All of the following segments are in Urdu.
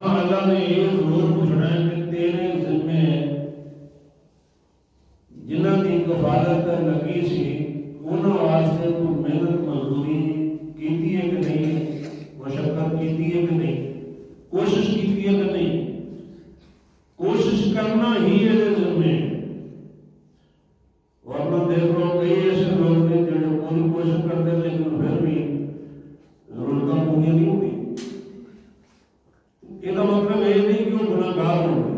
اللہ نے یہ ضرور پوچھنا ہے کہ تیرے ذمے جنہاں کی کفالت لگی سی انہاں واسطے تو محنت مزدوری کیتی ہے کہ نہیں، مشقت کیتی ہے کہ نہیں، کوشش کیتی ہے کہ نہیں؟ کوشش کرنا ہی ہے ذمے۔ ورنہ دیکھ لو کئی ایسے لوگ نے جو پوری کوشش کرتے ہیں لیکن پھر بھی ضرورتیں پوری نہیں ہوتی۔ یہ مطلب یہ نہیں کہ وہ گناہ گار ہو گئے،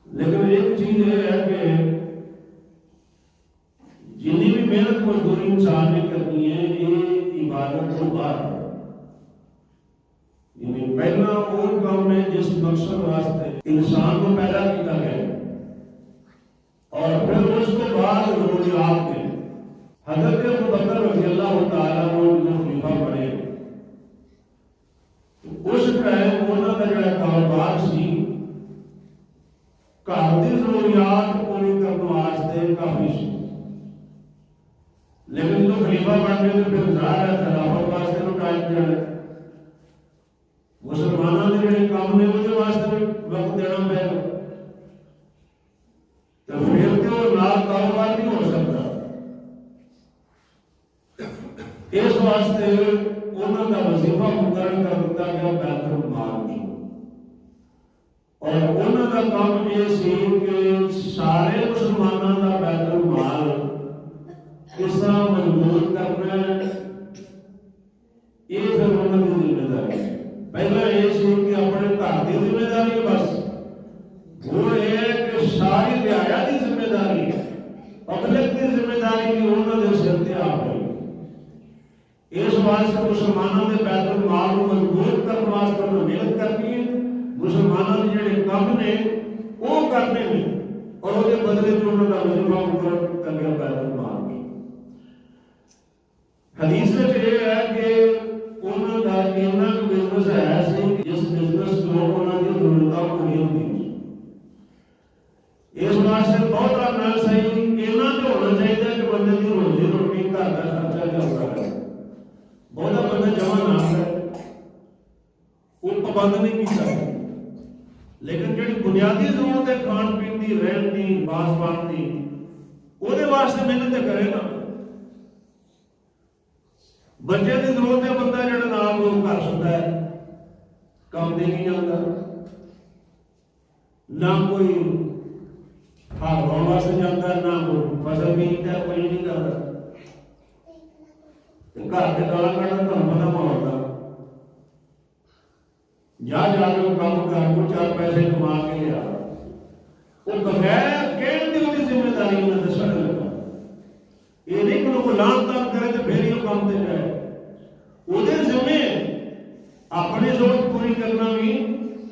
لیکن ایک چیز یہ ہے کہ جنہیں بھی محنت مزدوری انسان نے کرنی ہے یہ عبادت کو باہر ہے۔ یعنی پہلا وہ کام ہے جس مقصد واسطے انسان کو پیدا کیا گیا اور پھر اس کے بعد ضروریات کے حضرت ابوبکر رضی اللہ تعالیٰ عنہ جو خلیفہ بنے اس ٹائم انہوں کا جڑا کاروبار سی گھر کی ضروریات پوری کرنے واسطے کافی سی، لیکن جو خلیفہ بن گئے تو پھر ظاہر ہے خلافت واسطے تو ٹائم دینا، مسلمانوں کے جڑے کام نے وہ واسطے وقت دینا پے گا، تو پھر تو نال کاروبار نہیں ہو سکتا۔ اس واسطے انہوں کا وظیفہ مقرر کر دیتا گیا بیت المال کی، اور انہوں کا کام یہ سی کہ سارے مسلمانوں کا بیت المال کس طرح مضبوط کرنا ہے، یہ پھر انہوں کی ذمہ داری ہے۔ پہلا یہ سی کہ اپنے گھر کی ذمہ داری بس، وہ یہ ہے کہ ساری رعایا کی ذمہ داری پبلک کی ذمہ داری کی انہوں نے سر تے آ گئی۔ اس واسطے مسلمانوں نے بیت المال کو مضبوط کرنے واسطے محنت کرنی ہے، مسلمانوں کے جڑے کام نے وہ کرنے میں، اور وہ بدلے جو انہوں کا وظیفہ مقرر کر گیا بیت المال کی۔ حدیث میں یہ ہے کہ انہوں کا اتنا بزنس ہے جس بزنس کو انہوں کی ضرورتیں پوری ہوتی ہیں۔ اس واسطے بہت نہ صحیح اتنا تو ہونا چاہیے کہ بندے کی روزی روٹی گھر کا خرچہ چلتا ہے، بہت بندہ جمع نہ کرے، وہ پابند نہیں کیتا، لیکن جڑی بنیادی ضرورت ہے کھان پین کی، رہن کی، باس بان کی، وہ واسطے محنت کرے نا۔ بچے کی ضرورت ہے بندہ جڑا نام وہ کر سکتا ہے، کام دے نہیں جاتا، نہ کوئی ہاتھ دھونے واسطے جاتا ہے، نہ کوئی فصل بیجتا ہے، کوئی نہیں کرتا، گھر کے گالا کھڑا تو پتا ماحول کا جا کے وہ کام کر کو 4 پیسے کما کے لیا، وہ بغیر کہنے کی وہ ذمہ داری انہیں دسنے لگا۔ یہ نہیں کہ وہ لان تان کرے تو پھر یہ کام دے جائے، وہ ذمہ اپنی ضرورت پوری کرنا بھی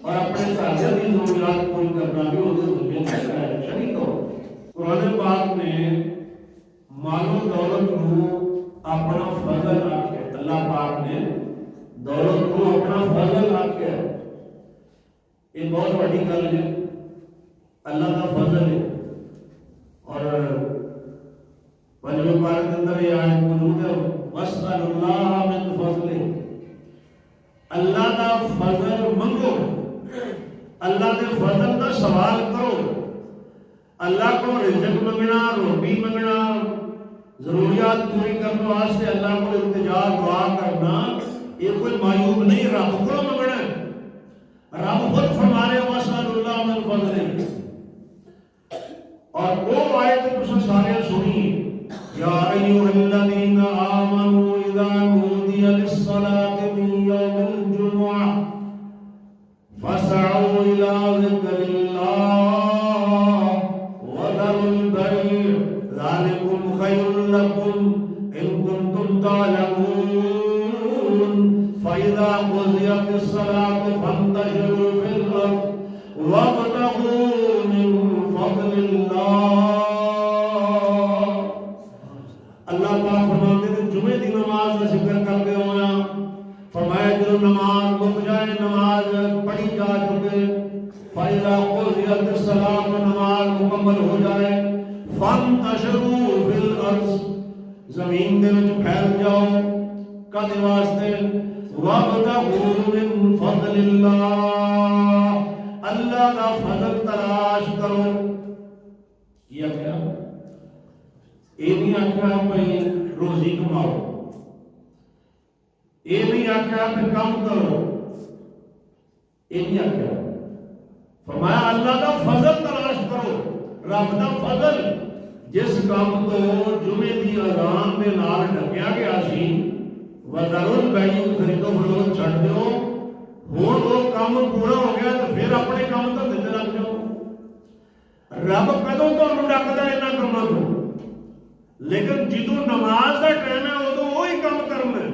اور اپنے گھر کی ضروریات پوری کرنا بھی وہ ذمہ ہے۔ شریک ہو قرآن پاک نے مال و دولت کو اپنا فضل آکھیا، اللہ پاک نے دولت کو اپنا فضل آکھیا، یہ بہت بڑی گل ہے، اللہ کا فضل ہے۔ اور پنجویں پارے کے اندر یہ آیت موجود ہے، وَاسْأَلُ اللَّهَ مِن فَضْلِهِ، اللہ کا فضل منگو، اللہ کے فضل کا سوال کرو۔ اللہ کو رزق منگنا، روٹی منگنا، ضروریات پوری کرنے واسطے اللہ کو التجا دعا کرنا یہ کوئی معیوب نہیں، رب کو منگنا ہے۔ رب خود فرما رہے وَاسْأَلُ اللَّهَ مِن فَضْلِهِ، اور وہ آیت تم سارے سنی، یا ایھا الذین آمنوا اذا نودی للصلاۃ من یوم الجمعہ فاسعوا الی ذکر اللہ وذروا البیع ذلکم خیر لکم ان کنتم تعلمون فاذا قضیت الصلاۃ فانتشروا فی الارض وابتغوا من فضل اللہ۔ اللہ پاک فرماتے ہیں جمعے کی نماز کا ذکر کرتے ہوئے فرمایا جو نماز رک جائے، نماز پڑھی جا چکے، فَإِذَا قُضِيَتِ الصَّلَاةُ نماز مکمل ہو جائے، فَانْتَشِرُوا فِي الْأَرْضِ زمین دے وچ پھیل جاؤ، کدے واسطے وَابْتَغُوا مِن اللہ، اللہ کا فضل تلاش کرو. یہ کیا یہ نہیں آخیا بھائی روزی کماؤ، یہ نہیں آخیا کہ کام کرو، یہ نہیں آخیا. فرمایا اللہ کا فضل تلاش کرو. رب کا فضل جس کام تو جمعے کی اذان کے نال ڈکیا گیا سی، وَذَرُوا الْبَيْعَ خرید و فروخت چھڈ دیو، ہوں وہ کام پورا ہو گیا تو پھر اپنے کام تو دل لگ جاؤ. رب کدوں تمہیں ڈکدا یہاں کاموں کو، لیکن جدو نماز کا ٹائم ہے ادو وہی کام کرنا ہے.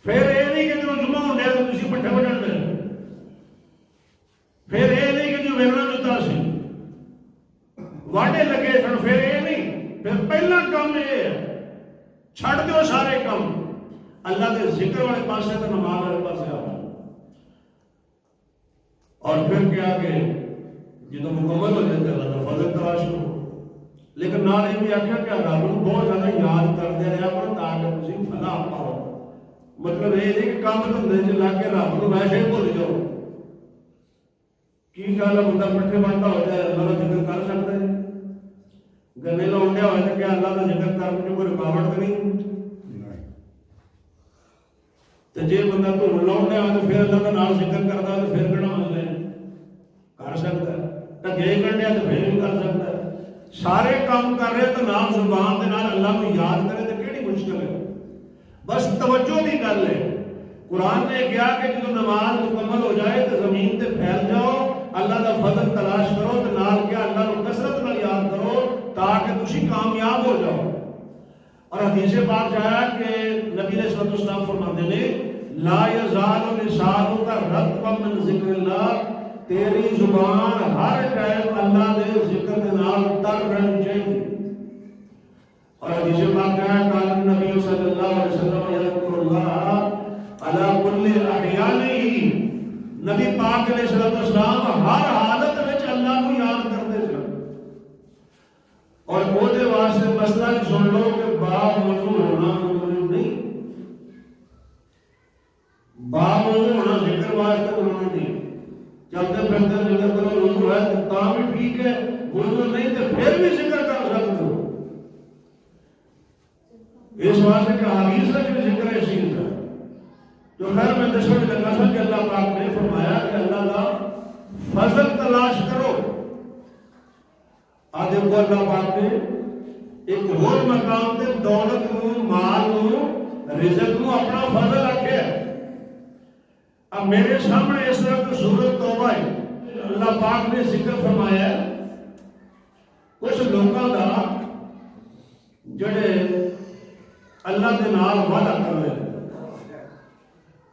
پھر یہ نہیں کہ جب جمعہ ہو گیا تو تھی پٹھے وڈن دے، پھر یہ نہیں کہ جو ویلنا جتا سی واڈے لگے سن، پھر یہ نہیں. پھر پہلا کام یہ ہے چھڈ دیو سارے کام، اللہ کے ذکر والے پاسے تو نماز والے پاسے آ. اور پھر کیا کہ جدو مکمل ہو جائے اللہ کا فضل تلاش کرو. لیکن نال یہ بھی آخیا کہ رب کو بہت زیادہ یاد کرتے رہا کرو تاکہ تم فلاح پاؤ. مطلب یہ نہیں کہ کام دھندے چ لگ کے رب کو ویسے ہی بھول جاؤ. کی گل ہے بندہ پٹھے بنتا ہو جائے اللہ کا ذکر کر سکتا ہے؟ گنے لاؤنڈیا ہوا تو کیا اللہ کا ذکر کرنے میں کوئی رکاوٹ تو نہیں؟ تو جی بندہ دھوڑ لاؤنڈیا ہوا تو پھر اللہ کا نام ذکر کرتا ہے تو پھر کہنا مسئلہ ہے؟ کر سکتا ہے. ٹکے کرنے تو پھر بھی کر سکتا ہے. سارے کام کر رہے تو نام زبان کے نال اللہ کو یاد کرے تو کہڑی مشکل ہے؟ بس توجہ کی گل ہے. قرآن نے کہا کہ جب نماز مکمل ہو جائے تو زمین تے پھیل جاؤ، اللہ کا فضل تلاش کرو تو نال کیا اللہ کو کثرت نال یاد کرو تاکہ تسی کامیاب ہو جاؤ. اور حدیث پاک آیا کہ نبی علیہ السلام فرماتے ہیں لا یزال لسانک رطبا من ذکر اللہ، تیری زبان ہر ٹائم اللہ کے ذکر کے نال تر رہنی چاہیے. اور حدیث پاک آیا قال نبی صلی اللہ علیہ وسلم یذکر اللہ علی کل احیانہ، نبی پاک علیہ السلام ہر حالت میں اللہ کو یاد کرتے تھے. اور وہ دے واسطے مسئلہ سن لو کہ باب موضوع ہونا ضروری نہیں، باب موضوع ہونا ذکر واسطے ضروری نہیں. چلتے پھرتے ذکر کرو وضو ہے تو تاں بھی ٹھیک ہے، وضو نہیں تو پھر بھی ذکر کر سکتے ہو. اس واسطے کہ حدیث کا جو ذکر ہے چیز ہے تو خیر میں دسویں لگا سا کہ اللہ پاک نے فرمایا کہ اللہ کا فضل تلاش کرو. آدھے کو اللہ پاک نے ایک اور مقام تے دولت کو، مال کو، رزق کو اپنا فضل رکھے. اب میرے سامنے اس طرح کی سورت توبہ ہے، اللہ پاک نے ذکر فرمایا ہے کچھ لوگوں کا جڑے اللہ کے نال وعدہ کر رہے ہیں،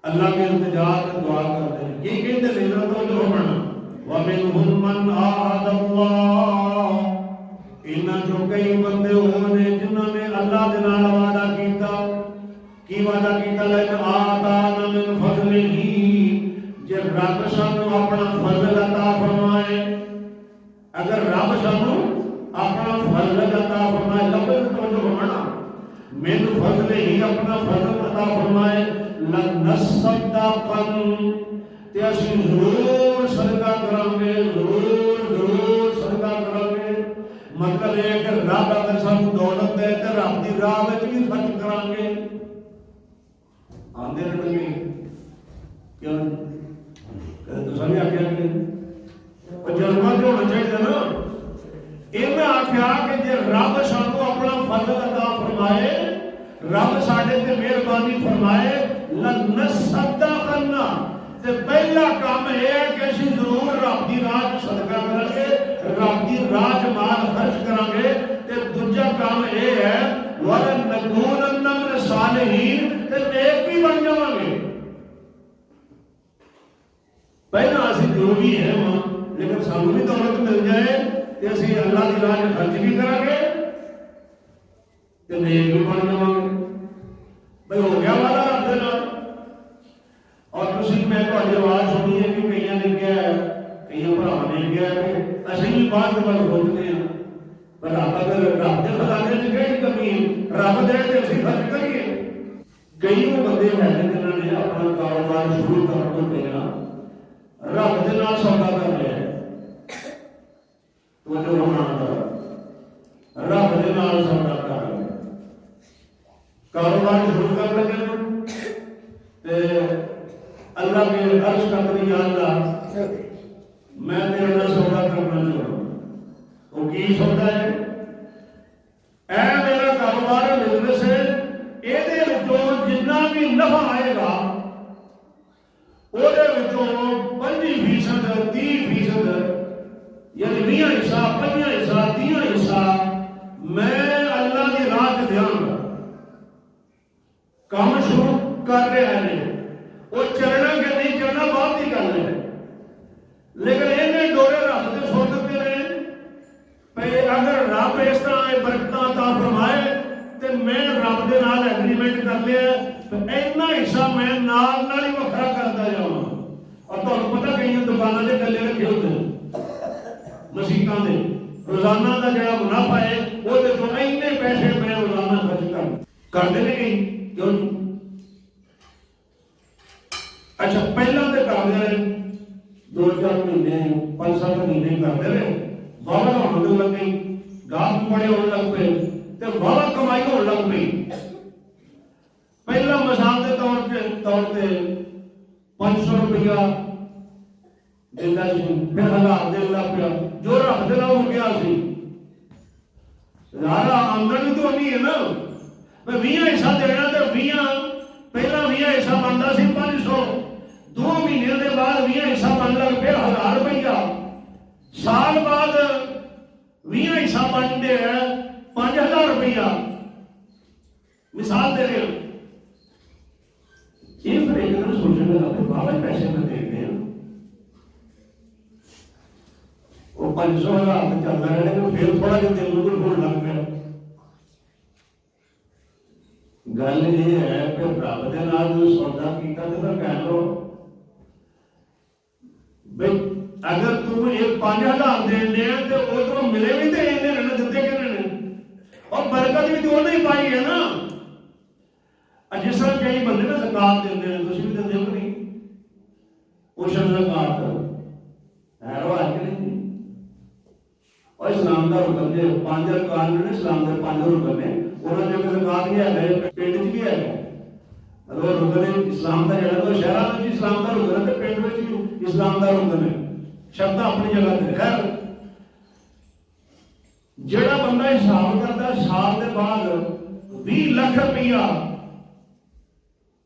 اللہ کے التجا کے دعا کرتے ہیں. یہ کہتے ہیں میرا تو جو ہونا وَمِنْهُمْ مَنْ عَاهَدَ اللَّهُ، انہاں جو کئی بندے ہونے جنہاں نے اللہ کے نال وعدہ کیتا. کی وعدہ کیتا؟ لیکن آتانا من فضلہ، جے رب سانو اپنا فضل عطا فرمائے. اگر رب سانو اپنا فضل عطا فرمائے، لفظ توجہ ہونا من فضل ہی اپنا فضل عطا فرمائے، لنصدقن، تے اسی ضرور صدقہ کریں گے، ضرور صدقہ کریں گے. مطلب یہ کہ رب اگر سانو دولت دے تو رب دی راہ وچ بھی خرچ کریں گے. آندے رہے گے کیا تو سامنے آخیا کہ جذبہ جو ہونا چاہیے نا. یہ آخیا کہ جی رب سانو اپنا فضل عطا فرمائے، رب ساڈے تے مہربانی فرمائے، لنصدقن، تے پہلا کام یہ ہے کہ اسی ضرور رب دی راہ صدقہ کریں گے، رب دی راہ مال خرچ کریں گے. تے دوجا کام یہ ہے وَلَنَّكُونَنَّ مِنَ الصَّالِحِينَ، تے نیک بھی بن جاواں گے. پہلا اسی جو بھی ہے وہاں، لیکن سانو بھی دولت مل جائے تے اسی اللہ دی راہ خرچ بھی کریں گے تے نیک بھی بن جاواں گے. بھائی ہو گیا والا رب دے نال. اور تسی میں تہاڈی آواز سنی ہے کہ کئیاں نے کہا ہے، کئی بھرا نے کہا کہ اسی بھی بعد میں سوچتے ہیں پر رب اگر رب کے خزانے چ کہڑی کمی ہے، رب دے تے اسی خرچ کریے. کئی وہ بندے ہیں جنہوں نے اپنا کاروبار شروع کرنے تو پہلا رب دے نال سودا کر رہے ہیں تو جو ہونا رب دے نال سودا کر رہے ہیں کاروبار شروع کر لگے تے اللہ کے عرض کرتے یا اللہ میں تیرے نال سودا کرنا چاہتا ہوں وہ کی سودا ہے اے میرا کاروبار بزنس ہے یہ جتنا بھی نفع آئے گا وہ 25% 30% یعنی 20 حصہ 50 حصہ 30 حصہ میں اللہ کی راہ دیا گا کام شروع کر رہے ہیں وہ چلنا کہ نہیں چلنا بات کی گل ہے لیکن انہیں ڈورے رکھ کے سو سکتے رہے اگر رب اس طرح برکت عطا فرمائے تو میں رب دے نال ایگریمنٹ کر لیا تو اتنا حصہ میں نال ہی وکھرا کرتا جاؤں اور تمہیں پتا کئی دکانوں کے گلے رکھے ہوتے ہیں مسیحاں دے روزانہ کا جڑا منافع ہے وہ دیکھو اینے پیسے میں روزانہ خرچ کرتے نہیں کیوں اچھا پہلا تو کرتے رہے 2-4 مہینے 5-7 مہینے کرتے رہے واہ ہونے لگ گئی گاہ بڑے ہونے لگ پے تے واہ کمائی ہونے لگ پئی پہلا مثال کے طور پہ 500 روپیہ دینا سی پھر 1000 دے لگ پیا جو رب دے نال ہو گیا سی یار آمدنی تو نہیں ہے نا 20 حصہ دینا تے 20 پہلا 20 حصہ بنتا سی 500 2 مہینے کے بعد 20 حصہ بن لگ پھر 1000 روپیہ سال بعد 20 حصہ بنتے ہیں 5000 روپیہ مثال دے رہے ہیں یہ پھر ایک دن سوچنے لگا کہ بابا پیسے میں دیکھتے ہیں وہ 500,000 میں چلتا رہے لیکن پھر تھوڑا جو دل میں ہونے لگ گیا گل یہ ہے کہ رب دے نال جو سودا کیتا تے پھر کہہ لو بھئی اگر تم ایک 5,000 دین دے تو وہ تو ملے بھی تے اینے رہنے دیتے کہ نہیں اور برکت بھی تو نہیں پائی ہے نا جس طرح کئی بندے نا زکات دیندے ہیں تسی بھی دیندے ہو نہیں وہ شب زکات ہے رواج کہ نہیں اور اسلام دا رکن دے 5 ارکان نے اسلام دے 5 رکن نے انہاں نے زکات نہیں ہے پنڈ وچ کی ہے اگر رکن اسلام دا جڑا تو شہراں وچ اسلام دا رکن ہے تے پنڈ وچ اسلام دا رکن ہے شبد اپنی جگہ تے خیر جڑا بندہ حساب کرتا سال دے بعد 20 لاکھ روپیہ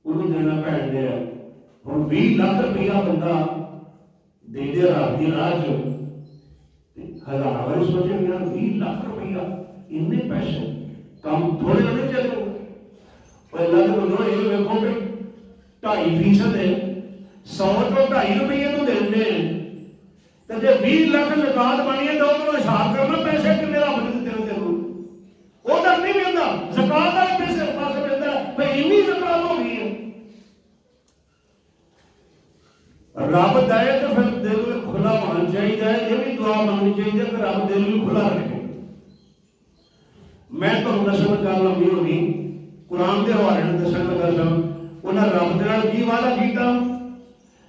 انہوں دینا پڑ گیا ہوں 20 لاکھ روپیہ بندہ دے دے رب دی راہ چ ہزار بار سوچے گا 20 لاکھ روپیہ اتنے پیسے کم تھوڑے نہیں چلے اور اللہ کے بندوں یہ دیکھو کہ 2.5% ہے 100 تو 2.5 روپیے تو دے دیں تو جب 20 لاکھ زکات بنی ہے تو وہ حساب کرنا پیسے کتنے رب نے دیتے ہیں تینوں وہ تک نہیں ملتا زکات والے پیسے پاس ملتا ہے بھائی اتنی زکات ہو گئی ہے رب دے تو پھر دل کھلا ہونا چاہیے یہ بھی دعا مانگنی چاہیے کہ رب دل بھی کھلا رکھے میں تو دسن گل لمبی ہوگی قرآن کے حوالے نے دسن لگا سا انہیں رب دے نال کی وعدہ کیتا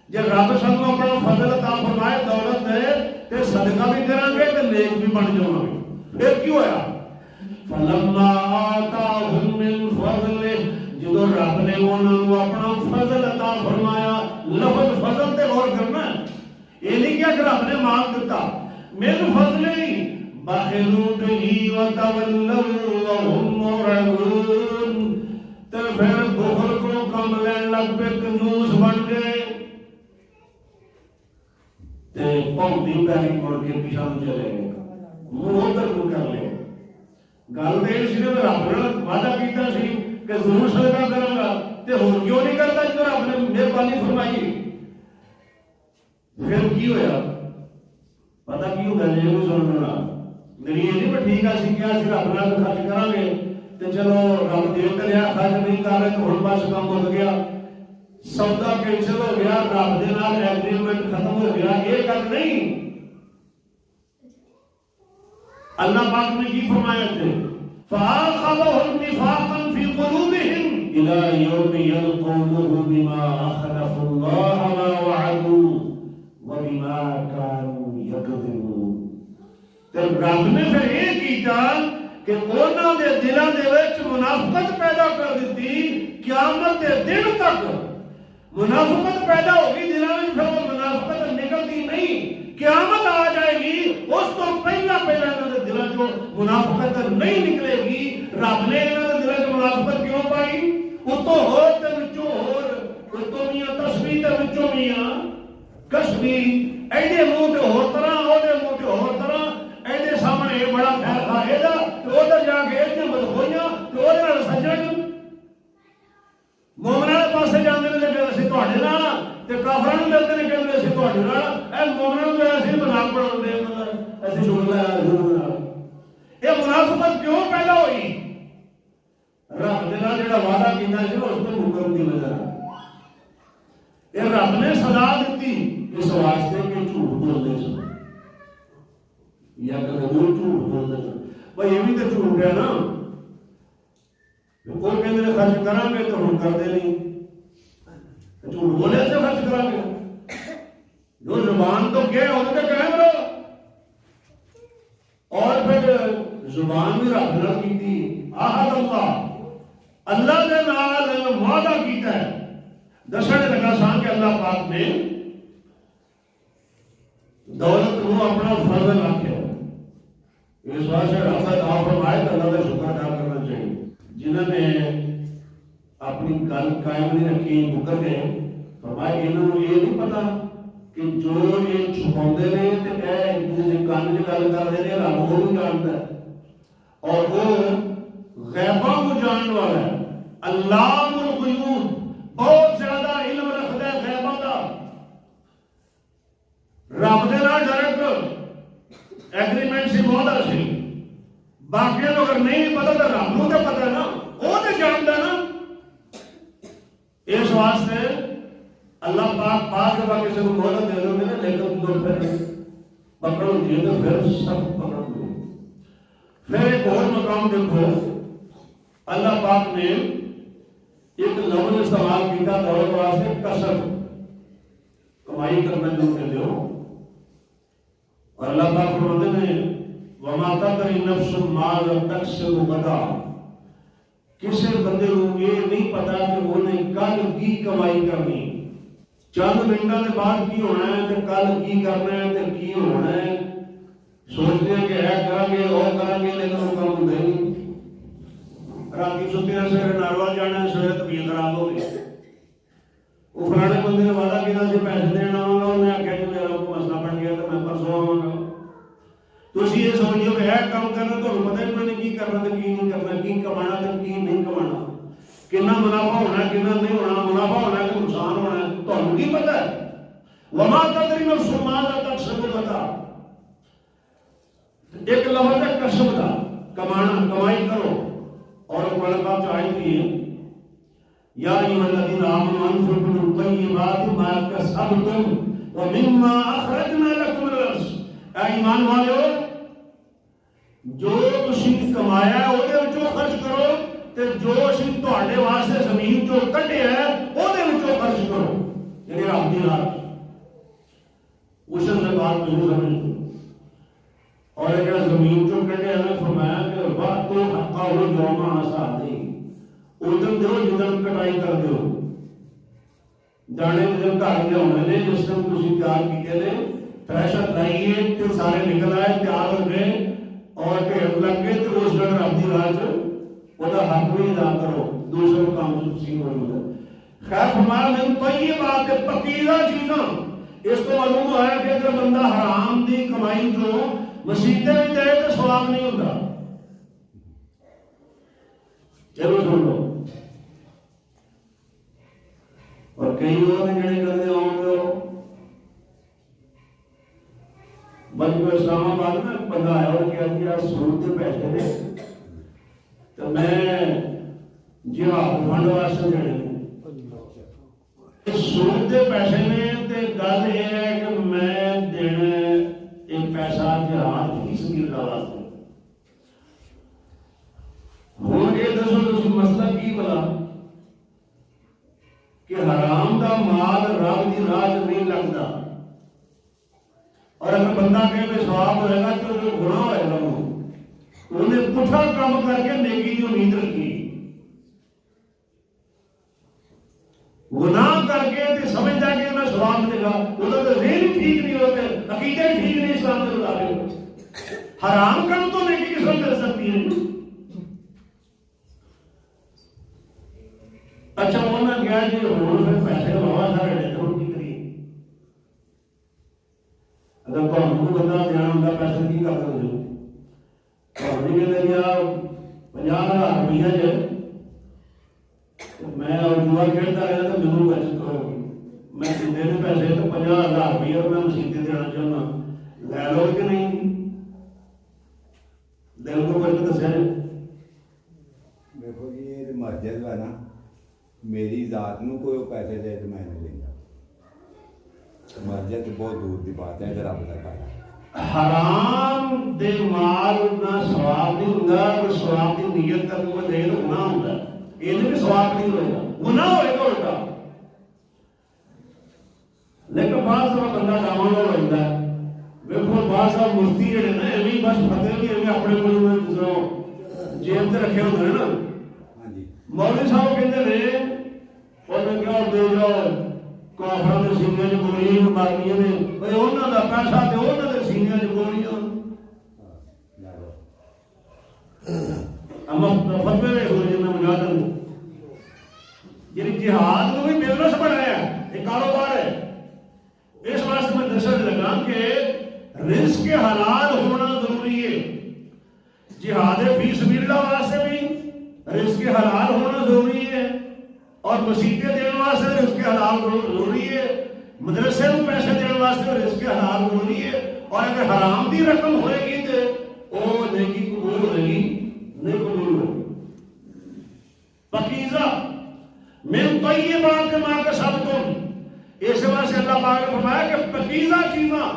جب رب سانو اپنا فضل عطا فرمائے دولت دے تے صدقہ بھی کریں گے تے نیک بھی بن جاؤں گے پھر کی ہویا فلما آتاہم من فضلہ جدو رب نے انہوں نے اپنا فضل عطا فرمایا لفظ فضل تے غور کرنا ہے یہ نہیں کیا کہ رب نے مانگ دیتا من فضل نہیں بخلوا به وتولوا وهم معرضون تے پھر بخل کو کم لین لگ پہ کنوز بن گئے تے پونڈی پیری مڑ کے پیچھے چلے گئے منہ ادھر کو کر لے گل تے اس نے رب نے وعدہ کیتا سی کہ ضرور صدقہ کروں گا تے ہن کیوں نہیں کرتا جو رب نے مہربانی فرمائی پھر کی ہویا پتہ کی ہوگا یہ بھی سننا میری یہ نہیں ٹھیک ہے سی کیا سی رب نال خرچ کریں گے تے چلو رب دے کریا خرچ نہیں کر رہے تو ہن بس کام ہو گیا سودا کینسل ہو گیا رب دے نال ایگریمنٹ ختم ہو گیا یہ گل نہیں اللہ پاک نے کی فرمایا تھے فَآخَذَهُمْ نِفَاقًا فِي قُلُوبِهِمْ إِلَى يَوْمِ يَلْقَوْنَهُ بِمَا أَخْلَفُوا اللَّهَ مَا وَعَدُوا رب نے پھر یہ کیتا کہ انہاں دے دلاں دے وچ منافقت پیدا کر دیتی، قیامت دے دن تک منافقت پیدا ہوگی دلاں وچ، پھر وہ منافقت نکلتی نہیں، قیامت آ جائے گی اس تو پہلا انہاں دے دلاں چوں منافقت نہیں نکلے گی۔ رب نے انہاں دے دلاں چوں منافقت کیوں پائی؟ اتوں ہور تے وچوں ہور، اتوں میاں تسبیح تے وچوں میاں کسبی، ایڈے منہ تے ہور طرح، اودے منہ تے ہور طرح، ایڈے سامنے یہ بڑا خیر خواہ ایدا تے ادھر جا کے ایڈیاں بدخوئیاں تے اودے نال سجن مومناں دے پاسے جاندے نے کہ اسی تہاڈے نال، تے کافراں نوں ملدے نے کہ اسی تہاڈے نال، اے مومناں نوں اسی مذاق بناؤندے ہیں، اسی شکر اللہ۔ یہ منافقت کیوں پیدا ہوئی؟ رب دے نال جڑا وعدہ کیتا سی اس تے مکرن دی وجہ نال۔ یہ رب نے سزا دیتی اس واسطے کہ جھوٹ بولتے سن، یا کہ وہ جھوٹ بولتے سن۔ بھائی یہ بھی تو جھوٹ ہے نا، کوئی کہتے ہیں خرچ کریں گے تو ہم کرتے نہیں، جھوٹ بولے سے خرچ کریں گے، جو زبان تو کہے وہ تو کہیں گے۔ اور پھر زبان بھی رب نال کیتی، عہد اللہ دے نال وعدہ کیتا ہے۔ دسنے لگا سان کہ اللہ پاک نے دولت کو اپنا فضل رکھا، اس واسطے رب عطا فرمائے تو اللہ کا شکر ادا کرنا چاہیے۔ جنہوں نے اپنی گل قائم نہیں رکھی، مکر گئے، فرمایا انہوں نے یہ نہیں پتا کہ جو یہ چھپاؤندے نے تے اے ایک دوسرے کان وچ گل کردے نے، رب وہ بھی جانتا ہے اور وہ غیباں کو جاننے والا ہے۔ علام الغیوب، بہت زیادہ علم رکھتا ہے غیباں دا۔ رب دے نال ڈائریکٹ ایگریمنٹ سی مودا سی، باقی تو اگر نہیں پتا تو رب نوں تے پتا ہے نا، وہ تے جاندا نا۔ اس واسطے اللہ پاک بعض دفعہ کسی کو مہلت دے دیں گے، لیکن تو پھر پکڑ دیے تو پھر سب پکڑ دیے۔ پھر ایک اور مقام دیکھو، اللہ پاک نے ایک لفظ استعمال کیا دولت واسطے، کسب، کمائی کرنا جو کہتے ہو، اور اللہ پاک فرماتے ہیں وما تدری نفس ماذا تکسب غدا، کسی بندے کو یہ نہیں پتا کہ وہ نے کل کی کمائی کرنی، چند منٹوں کے بعد کی ہونا ہے، تو کل کی کرنا ہے، تو کی ہونا ہے۔ سوچتے ہیں کہ ہے کریں گے اور کریں گے، لیکن وہ کام ہوتا ہی نہیں۔ رات سوتے ہیں سویرے ناروال جانا ہے، سویرے طبیعت خراب ہو گئی، وہ فلانے بندے نے وعدہ کیا سی پیسے دینا آؤں گا، انہیں آخیا کہ میرا کو مسئلہ بن گیا تو میں پرسوں آؤں گا۔ تو اسی یہ سمجھو کہ ہے کام کرنا، تو پتہ ہی میں نے کی کرنا تو کی نہیں کرنا، کی کمانا تو کی نہیں کمانا، کتنا منافع ہونا ہے کتنا نہیں ہونا، منافع ہونا ہے کہ نقصان ہونا ہے، تو ہم کی پتہ ہے۔ وما تدری نفس ماذا تکسب غدا، ایک لفظ ہے کسب کا، کمانا، کمائی کرو۔ اور قرآن پاک جو آیت کی ہے یا ایھا الذین آمنوا انفقوا من طیبات ما کسبتم ومما اخرجنا لکم من الارض، اے ایمان والو جو تسی کمایا ہے وہ دے وچوں خرچ کرو، تے جو اسی تہاڈے واسطے زمین چوں کڈیا ہے وہ دے وچوں خرچ کرو، یعنی رب دی راہ اس نے بات ضرور سمجھ۔ اور اگر زمین چوں کڈیا ہے فرمایا کہ وقت تو حقا ہو یوم حصاد، ادھر دیو جدن کٹائی کر دیو، جانے جدن گھر دے ہونے نے جس دن تسی تیار کیتے نے، تھریشر لائیے تے سارے نکل آئے تیار ہو گئے اور ڈھیر لگ گئے، تو اس دن رب دی راہ چ وہدا حق بھی ادا کرو، دوسرے کام سے تسی ہو۔ خیر فرمایا من طیبات، پکیزہ چیزاں، اس کو معلوم ہوا ہے کہ اگر بندہ حرام دی کمائی جو مسیطے بھی دے تو ثواب نہیں ہوتا۔ چلو سن لو، اور کئی لوگ نے جڑے کرتے ہوں گے بلکہ اسلام آباد میں بندہ آیا اور کہا دیا سود کے پیسے نے تو میں جہاد فنڈ واسطے دینے، سود کے پیسے نے تے گل یہ ہے کہ میں دینا ایک پیسہ جہاد فی سبیل اللہ واسطے۔ ہوں یہ دسو تسی مسئلہ کی بلا کہ حرام دا مال رب دی راہ نہیں لگتا، اور اگر بندہ کہے کہ ثواب ہوئے گا تو وہ گناہ ہوئے گا، انہیں پٹھا کام کر کے نیکی کی امید رکھی، گناہ کر کے تو سمجھتا کہ میں ثواب ملے گا، وہ تو ذہن ٹھیک نہیں ہوتے، عقیدے ٹھیک نہیں اسلام سے مطابق، حرام کام تو نیکی کی سمجھ کر سکتی ہے۔ اچھا انہوں نے کیا جی ہوں پھر پیسے بابا سارے لیتے ہوں کی کریے، اگر تمہیں بندہ دھیان ہوتا پیسے کی کرتا ہو جو کہتے یار 50,000 روپیہ جو میں اور دعا کھیلتا رہا تو میرے بچ میں دینے پیسے تو 50,000 روپیہ میں مسیحے دینا چاہنا، لے لو کہ نہیں؟ دل کو کچھ دسیا دیکھو جی یہ مسجد ہے نا، میری ذات نو کوئی پیسے دے تو میں نہیں لینا، مسجد بہت دور کی بات ہے، اگر رب کا ہے حرام دے مال نہ ثواب نہیں ہوتا، کوئی ثواب کی نیت کر کے دے تو گناہ ہوتا ہے، یہ بھی ثواب نہیں ہوئے گا، گناہ ہوئے گا الٹا۔ لیکن بعض دفعہ بندہ ڈاؤن ہو رہتا ہے، بالکل بعض صاحب مفتی جڑے نا ایویں بس فتح بھی ایویں اپنے کو جیب سے رکھے ہوتے ہیں نا، مولوی صاحب کہتے ہیں انہیں کیا دے جاؤ کافروں کے سینے چ گولیاں مارنیاں نے، انہوں کا پیسہ تو انہوں کے سینے چ گولیاں، فتوے دیکھو جی میں بجا دوں، یعنی جہاد کو بھی بزنس بنایا یہ کاروبار ہے۔ اس واسطے میں دسنے لگا کہ رزق حلال ہونا ضروری ہے، جہاد فی سبیل اللہ واسطے بھی رزق حلال ہونا ضروری ہے، اور مسیحے دینے واسطے رزق حلال ضروری ہے، مدرسے کو پیسے دینے واسطے رزق حلال ضروری ہے، اور اگر حرام دی رقم ہوئے گی تو وہ نیکی قبول ہوئے گی نہیں قبول ہوئے گی۔ پاکیزہ من طیبات ما کسبتم، اس واسطے اللہ پاک نے فرمایا کہ پاکیزہ چیزاں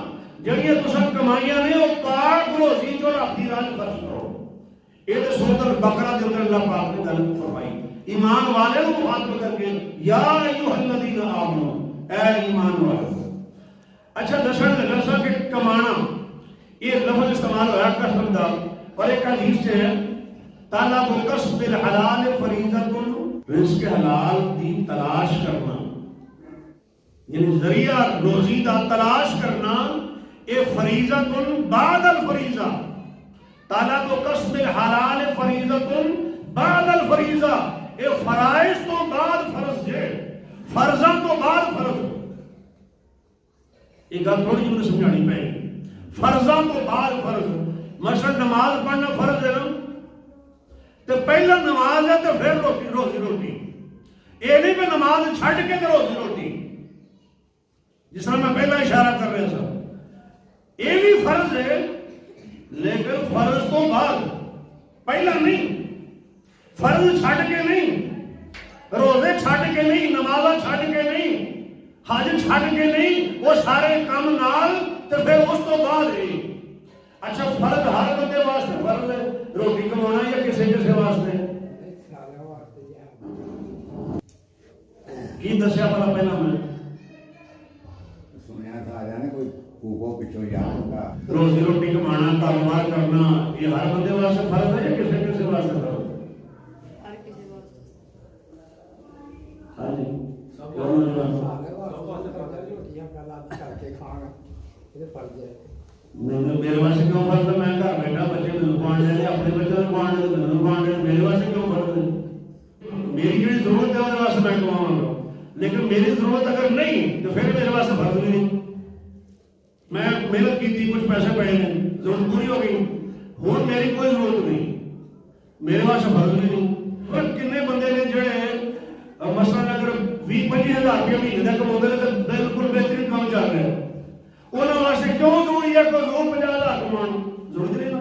جڑیاں تساں کمائیاں نے وہ پاک روزی جو رب دی راہ خرچ کرو۔ یہ تو سورۃ البقرہ کے اندر اللہ پاک نے گل فرمائی، ایمان والے کو مخاطب کر کے یا ایھا الذین آمنو، اے ایمان والو۔ اچھا دسن لگا سا کہ کمانا یہ لفظ استعمال ہوا کسب دا، اور ایک حدیث ہے طلب کسب الحلال فریضۃ، رزق حلال دی تلاش کرنا یعنی ذریعہ روزی دا تلاش کرنا، یہ فریضۃ بعد الفریضہ، طلب کسب الحلال فریضۃ بعد الفریضہ، یہ فرائض تو بعد فرض ہے، فرضاں تو بعد فرض۔ یہ گل تھوڑی جی مجھے سمجھانی پڑے گی، فرضاں تو بعد فرض۔ مثلا نماز پڑھنا فرض ہے نا، تو پہلا نماز ہے تو پھر روزی، یہ نہیں کہ نماز چھڈ کے تو روزی، جس طرح میں پہلا اشارہ کر رہا تھا، یہ بھی فرض ہے لیکن فرض تو بعد، پہلا نہیں، فرض چھڈ کے نہیں، روزے چھڈ کے نہیں، نمازاں چھڈ کے نہیں، حج چھڈ کے نہیں، وہ سارے کام نال تو پھر اس تو بعد ہے۔ اچھا فرض ہر بندے واسطے فرض ہے روٹی کمانا یا کسی واسطے کی دسیا پہلا میں سنیا تھا نے کوئی پھوپھو پچھو یاد ہوگا، روزی روٹی کمانا کاروبار کرنا یہ ہر بندے واسطے فرض ہے یا کسی واسطے فرض ہے؟ ہاں جی میرے واسطے کیوں فرض ہے؟ میں گھر بیٹھا بچے میرے پان دے اپنے بچوں کو پان دے میرے واسطے کیوں فرض ہے؟ میری جڑی ضرورت ہے وہ واسطے میں کماؤں گا، لیکن میری ضرورت اگر نہیں تو پھر میرے واسطے فرض بھی نہیں۔ میں محنت کی تھی، کچھ پیسے پڑے ہیں، ضرورت پوری ہو گئی، ہوں میری کوئی ضرورت نہیں، میرے واسطے فرض بھی نہیں۔ اور کنے بندے نے جڑے مثلاً اگر 20-25 ہزار روپیہ مہینے تک کماتے ہیں تو بالکل بہترین کام چل رہا ہے، انہوں واسطے کیوں ضروری ہے کہ روز 50,000 کمانا؟ ضرورت نہیں نا۔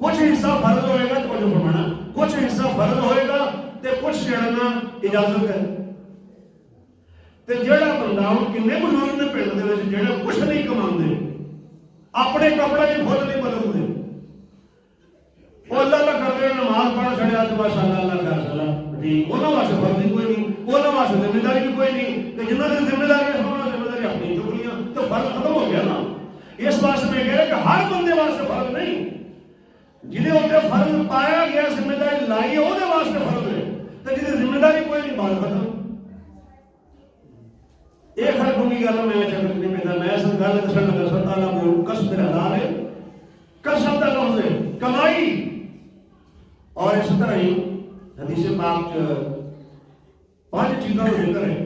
کچھ حصہ فرض ہوئے گا تو فرمانا، کچھ حصہ فرض ہوئے گا تو کچھ چھڑنا اجازت ہے۔ تے جڑا بندہ ہوں کنے بزرگ نے پنڈ دے وچ جڑے کچھ نہیں کماندے، اپنے کپڑے بھی خود نہیں بدلتے، وہ اللہ اللہ کرتے نماز پڑھ چھڑیا تو بس اللہ اللہ کا فیصلہ ٹھیک، انہوں واسطے فرض کوئی نہیں، انہوں واسطے ذمہ داری بھی کوئی نہیں، کہ جنہوں نے ذمہ داری ہے انہوں نے ذمہ داری اپنی چک لیا تو فرض ختم ہو گیا نا۔ اس واسطے میں کہہ رہا کہ ہر بندے واسطے فرض نہیں، جنہیں اتنے فرض پایا گیا ذمہ داری لائی ہے وہ واسطے فرض ہے، تو جنہیں ذمہ داری کوئی نہیں بات ختم۔ ایک ہر کوئی گل میں چکر نہیں پہ میں اس گل دسن لگا سر تعالیٰ کو کسب حلال ہے، کسب کا لفظ ہے کمائی، اور اس طرح ہی حدیث پاک پانچ چیزوں کا ذکر ہے۔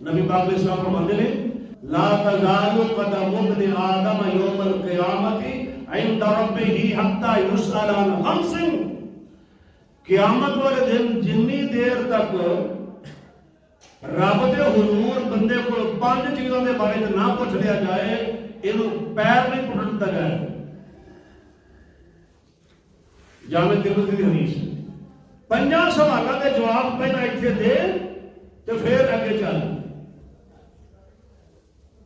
نبی پاک علیہ السلام فرماتے ہیں لا تزال قدم ابن آدم یوم القیامت عند ربہ حتی یسأل عن خمس، قیامت والے دن جنی دیر تک رب دے حضور بندے کو پانچ چیزوں کے بارے میں نہ پوچھ لیا جائے یہ پیر نہیں پٹن دیا جائے۔ جامع ترمذی کی حدیث، پنجاں سوالوں کے جواب پہلے اتنے دے تو پھر اگے چل۔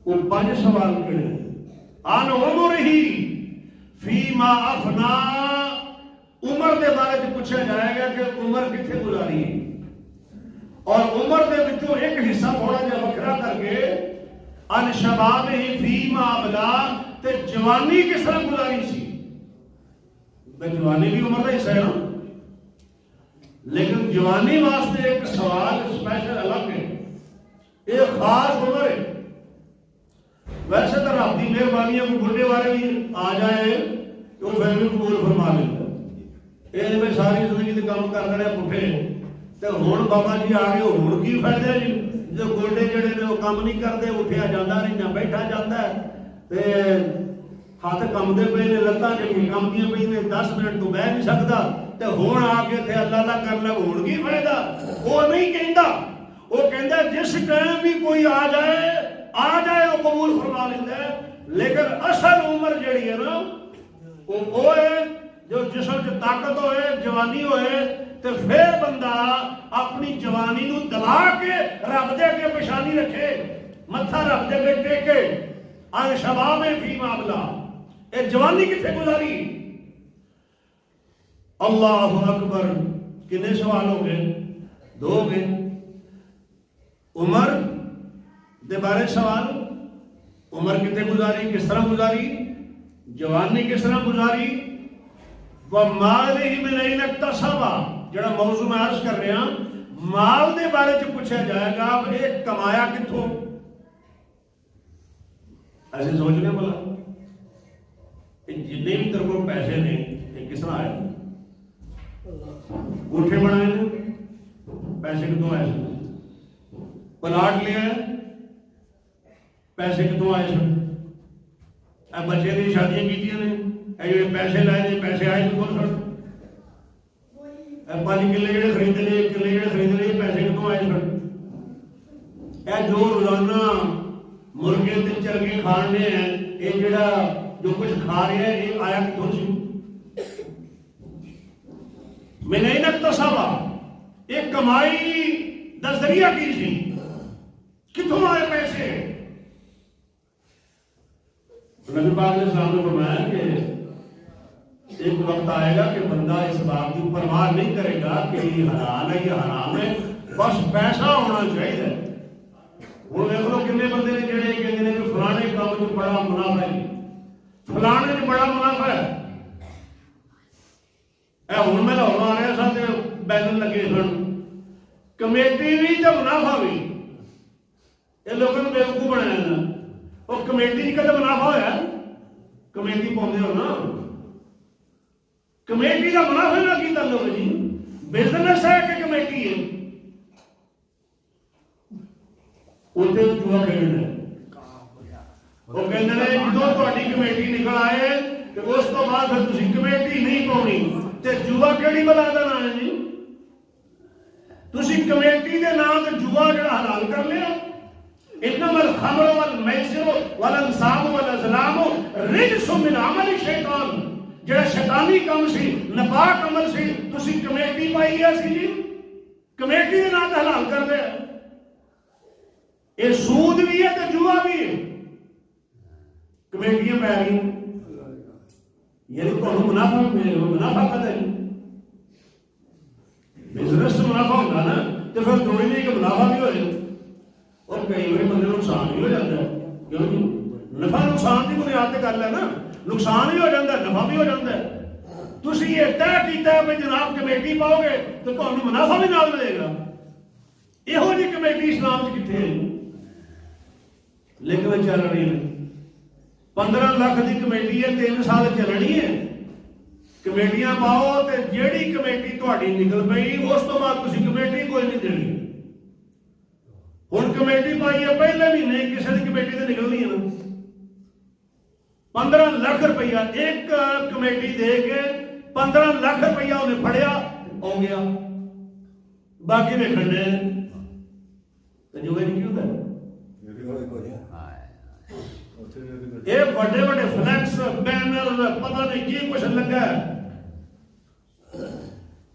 وہ پانچ سوال کہڑے؟ عن عمرہ فیما افنا، عمر کے بارے میں پوچھا جائے گا کہ عمر کتنے گزاری ہے، اور عمر کے وچوں ایک حصہ تھوڑا جہا وکھرا کر کے ان شباب ہی فیما ابلا، تے جوانی کس طرح گزاری سی۔ جوانی بھی عمر کا حصہ ہے نا، لیکن جوانی واسطے ایک سوال اسپیشل الگ ہے، ایک خاص عمر ہے۔ ویسے تو رب کی مہربانی ہے، کوئی بڑھے والے بھی آ جائے تو فیملی قبول فرما لیتا، یہ میں ساری زندگی کے کام کر رہے پٹھے تو ہوں بابا جی آ گئے ہوں کی فائدہ جی، جو گوڈے جڑے نے وہ کام نہیں کرتے، اٹھیا جاتا نہیں نہ بیٹھا جاتا ہے، ہاتھ کمدے پے نے، لتاں جڑی کمدیاں پئی نے، 10 منٹ تو بہ نہیں سکتا، تے ہون آ کے تے اللہ اللہ کر لے ہون کی فائدہ۔ وہ نہیں کہندا، وہ کہندا جس ٹائم بھی کوئی آ جائے وہ قبول فرما لیتا ہے، لیکن اصل عمر جڑی ہے نا وہ ہے جو جسم چ طاقت ہوئے، جوانی ہوئے، تے پھر بندہ اپنی جوانی نو دبا کے رب دے اگے پیشانی رکھے، متھا رب دے اگے ٹیکے، ان شباب فی معاملہ، اے جوانی کتنے گزاری۔ اللہ اکبر، کتنے سوال ہو گئے؟ 2 ہو گئے۔ عمر دے بارے سوال، عمر کتنے گزاری، کس طرح گزاری، جوانی کس طرح گزاری، وَمَالِهِ مِنْ أَيْنَ اكْتَسَبَ، جڑا موضوع میں عرض کر رہے ہیں، مال دے بارے چ پوچھا جائے گا اب ایک کمایا کتوں، ایسے سوچنے والا جتنے بھی تیرے کو پیسے نے یہ کس طرح آئے؟ کوٹھے بنائے نے، پیسے کتوں آئے سن؟ پلاٹ لیا ہے، پیسے کتوں آئے سن؟ بچے کی شادیاں کی نے، پیسے لائے نے، پیسے آئے کتوں سن؟ 5 کلے جڑے خرید لے، 1 کلے جڑے خرید لے، پیسے کتوں آئے سن؟ اے جو روزانہ مرغے تے چرگے کھانے ہیں، یہ جڑا جو کچھ کھا رہے ہیں یہ آیا کتوں سی؟ من أين اكتسب، ایک کمائی دا ذریعہ کی سی، کتوں آئے پیسے؟ نبی پاک نے سامنے فرمایا کہ ایک وقت آئے گا کہ بندہ اس بات کی پرواہ نہیں کرے گا کہ یہ حلال ہے یہ حرام ہے، بس پیسہ ہونا چاہیے۔ وہ دیکھ لو کتنے بندے نے جڑے کہتے ہیں کہ فلانے کام میں بڑا منافع ہے، فلانے میں بڑا منافع ہے۔ اے ہوں میں لاہور آ رہا سا تے بینر لگے سن، کمیٹی بھی تے منافع بھی، یہ لوگوں نے بیوقوف بنایا نا۔ وہ کمیٹی کا تو منافع ہوا، کمیٹی پاؤں ہو نا، کمیٹی کا منافع نہ کی تعلق جی، بزنس ہے کہ کمیٹی ہے؟ اتنے جوا کھیلنا ہے، وہ کہتے ہیں جدو تاری کمیٹی نکل آئے تو اس کو بعد پھر تھی کمیٹی نہیں پاؤنی، تے جوا کیڑی بلا کا نام ہے جی؟ تھی کمیٹی کے نام سے جوا جڑا حلال کر لیا۔ انما الخمر والمیسر والانصاب والازلام رجس من عمل الشیطان، جڑا شیطانی کام سی، ناپاک عمل سی، تسی کمیٹی پائی ہے سی جی، کمیٹی کے نام حلال کر دیا۔ یہ سود بھی ہے تو جوا بھی ہے، کمیٹیاں پہ گئی، یعنی تو منافع کرتا ہے، بزنس سے منافع ہوتا نا، تو پھر ضروری نہیں کہ منافع بھی ہو جائے، اور کئی بڑے بندے نقصان بھی ہو جاتا ہے، کیوں نفع نقصان ਨੁਕਸਾਨ ਦੀ ਬੁਨਿਆਦ ਤੇ ਗੱਲ ਹੈ ਨਾ, ਨੁਕਸਾਨ ਵੀ ਹੋ ਜਾਂਦਾ, ਨਫਾ ਵੀ ਹੋ ਜਾਂਦਾ। ਤੁਸੀਂ ਇਹ ਤੈਅ ਕੀਤਾ ਵੀ ਜਨਾਬ ਕਮੇਟੀ ਪਾਓਗੇ ਤੇ ਤੁਹਾਨੂੰ ਮੁਨਾਫਾ ਵੀ ਨਾਲ ਮਿਲੇਗਾ। ਇਹੋ ਜਿਹੀ ਕਮੇਟੀ ਇਸਲਾਮ 'ਚ ਕਿੱਥੇ ਹੈ? ਲੇਕਿਨ ਚੱਲ ਰਹੀ ਹੈ। 15 ਲੱਖ ਦੀ ਕਮੇਟੀ ਹੈ, 3 ਸਾਲ ਚੱਲਣੀ ਹੈ। ਕਮੇਟੀਆਂ ਪਾਓ ਤੇ ਜਿਹੜੀ ਕਮੇਟੀ ਤੁਹਾਡੀ ਨਿਕਲ ਪਈ ਉਸ ਤੋਂ ਬਾਅਦ ਤੁਸੀਂ ਕਮੇਟੀ ਕੋਈ ਨਹੀਂ ਦੇਣੀ। ਹੁਣ ਕਮੇਟੀ ਪਾਈ ਹੈ, ਪਹਿਲੇ ਮਹੀਨੇ ਕਿਸੇ ਦੀ ਕਮੇਟੀ ਤੇ ਨਿਕਲਣੀ ਹੈ ਨਾ। 15 ਲੱਖ ਰੁਪਈਆ ਇੱਕ ਕਮੇਟੀ ਦੇ ਕੇ 15 ਲੱਖ ਰੁਪਈਆ ਉਹਨੇ ਫੜਿਆ, ਹੋ ਗਿਆ। ਬਾਕੀ ਵੇਖਣ ਦੇ ਤੇ ਜੋ ਇਹ ਕੀ ਹੁੰਦਾ ਇਹ ਵੱਡੇ ਵੱਡੇ ਫਲੈਕਸ ਬੈਨਰ ਪਤਾ ਨਹੀਂ ਕੀ ਕੁਛ ਲੱਗਾ।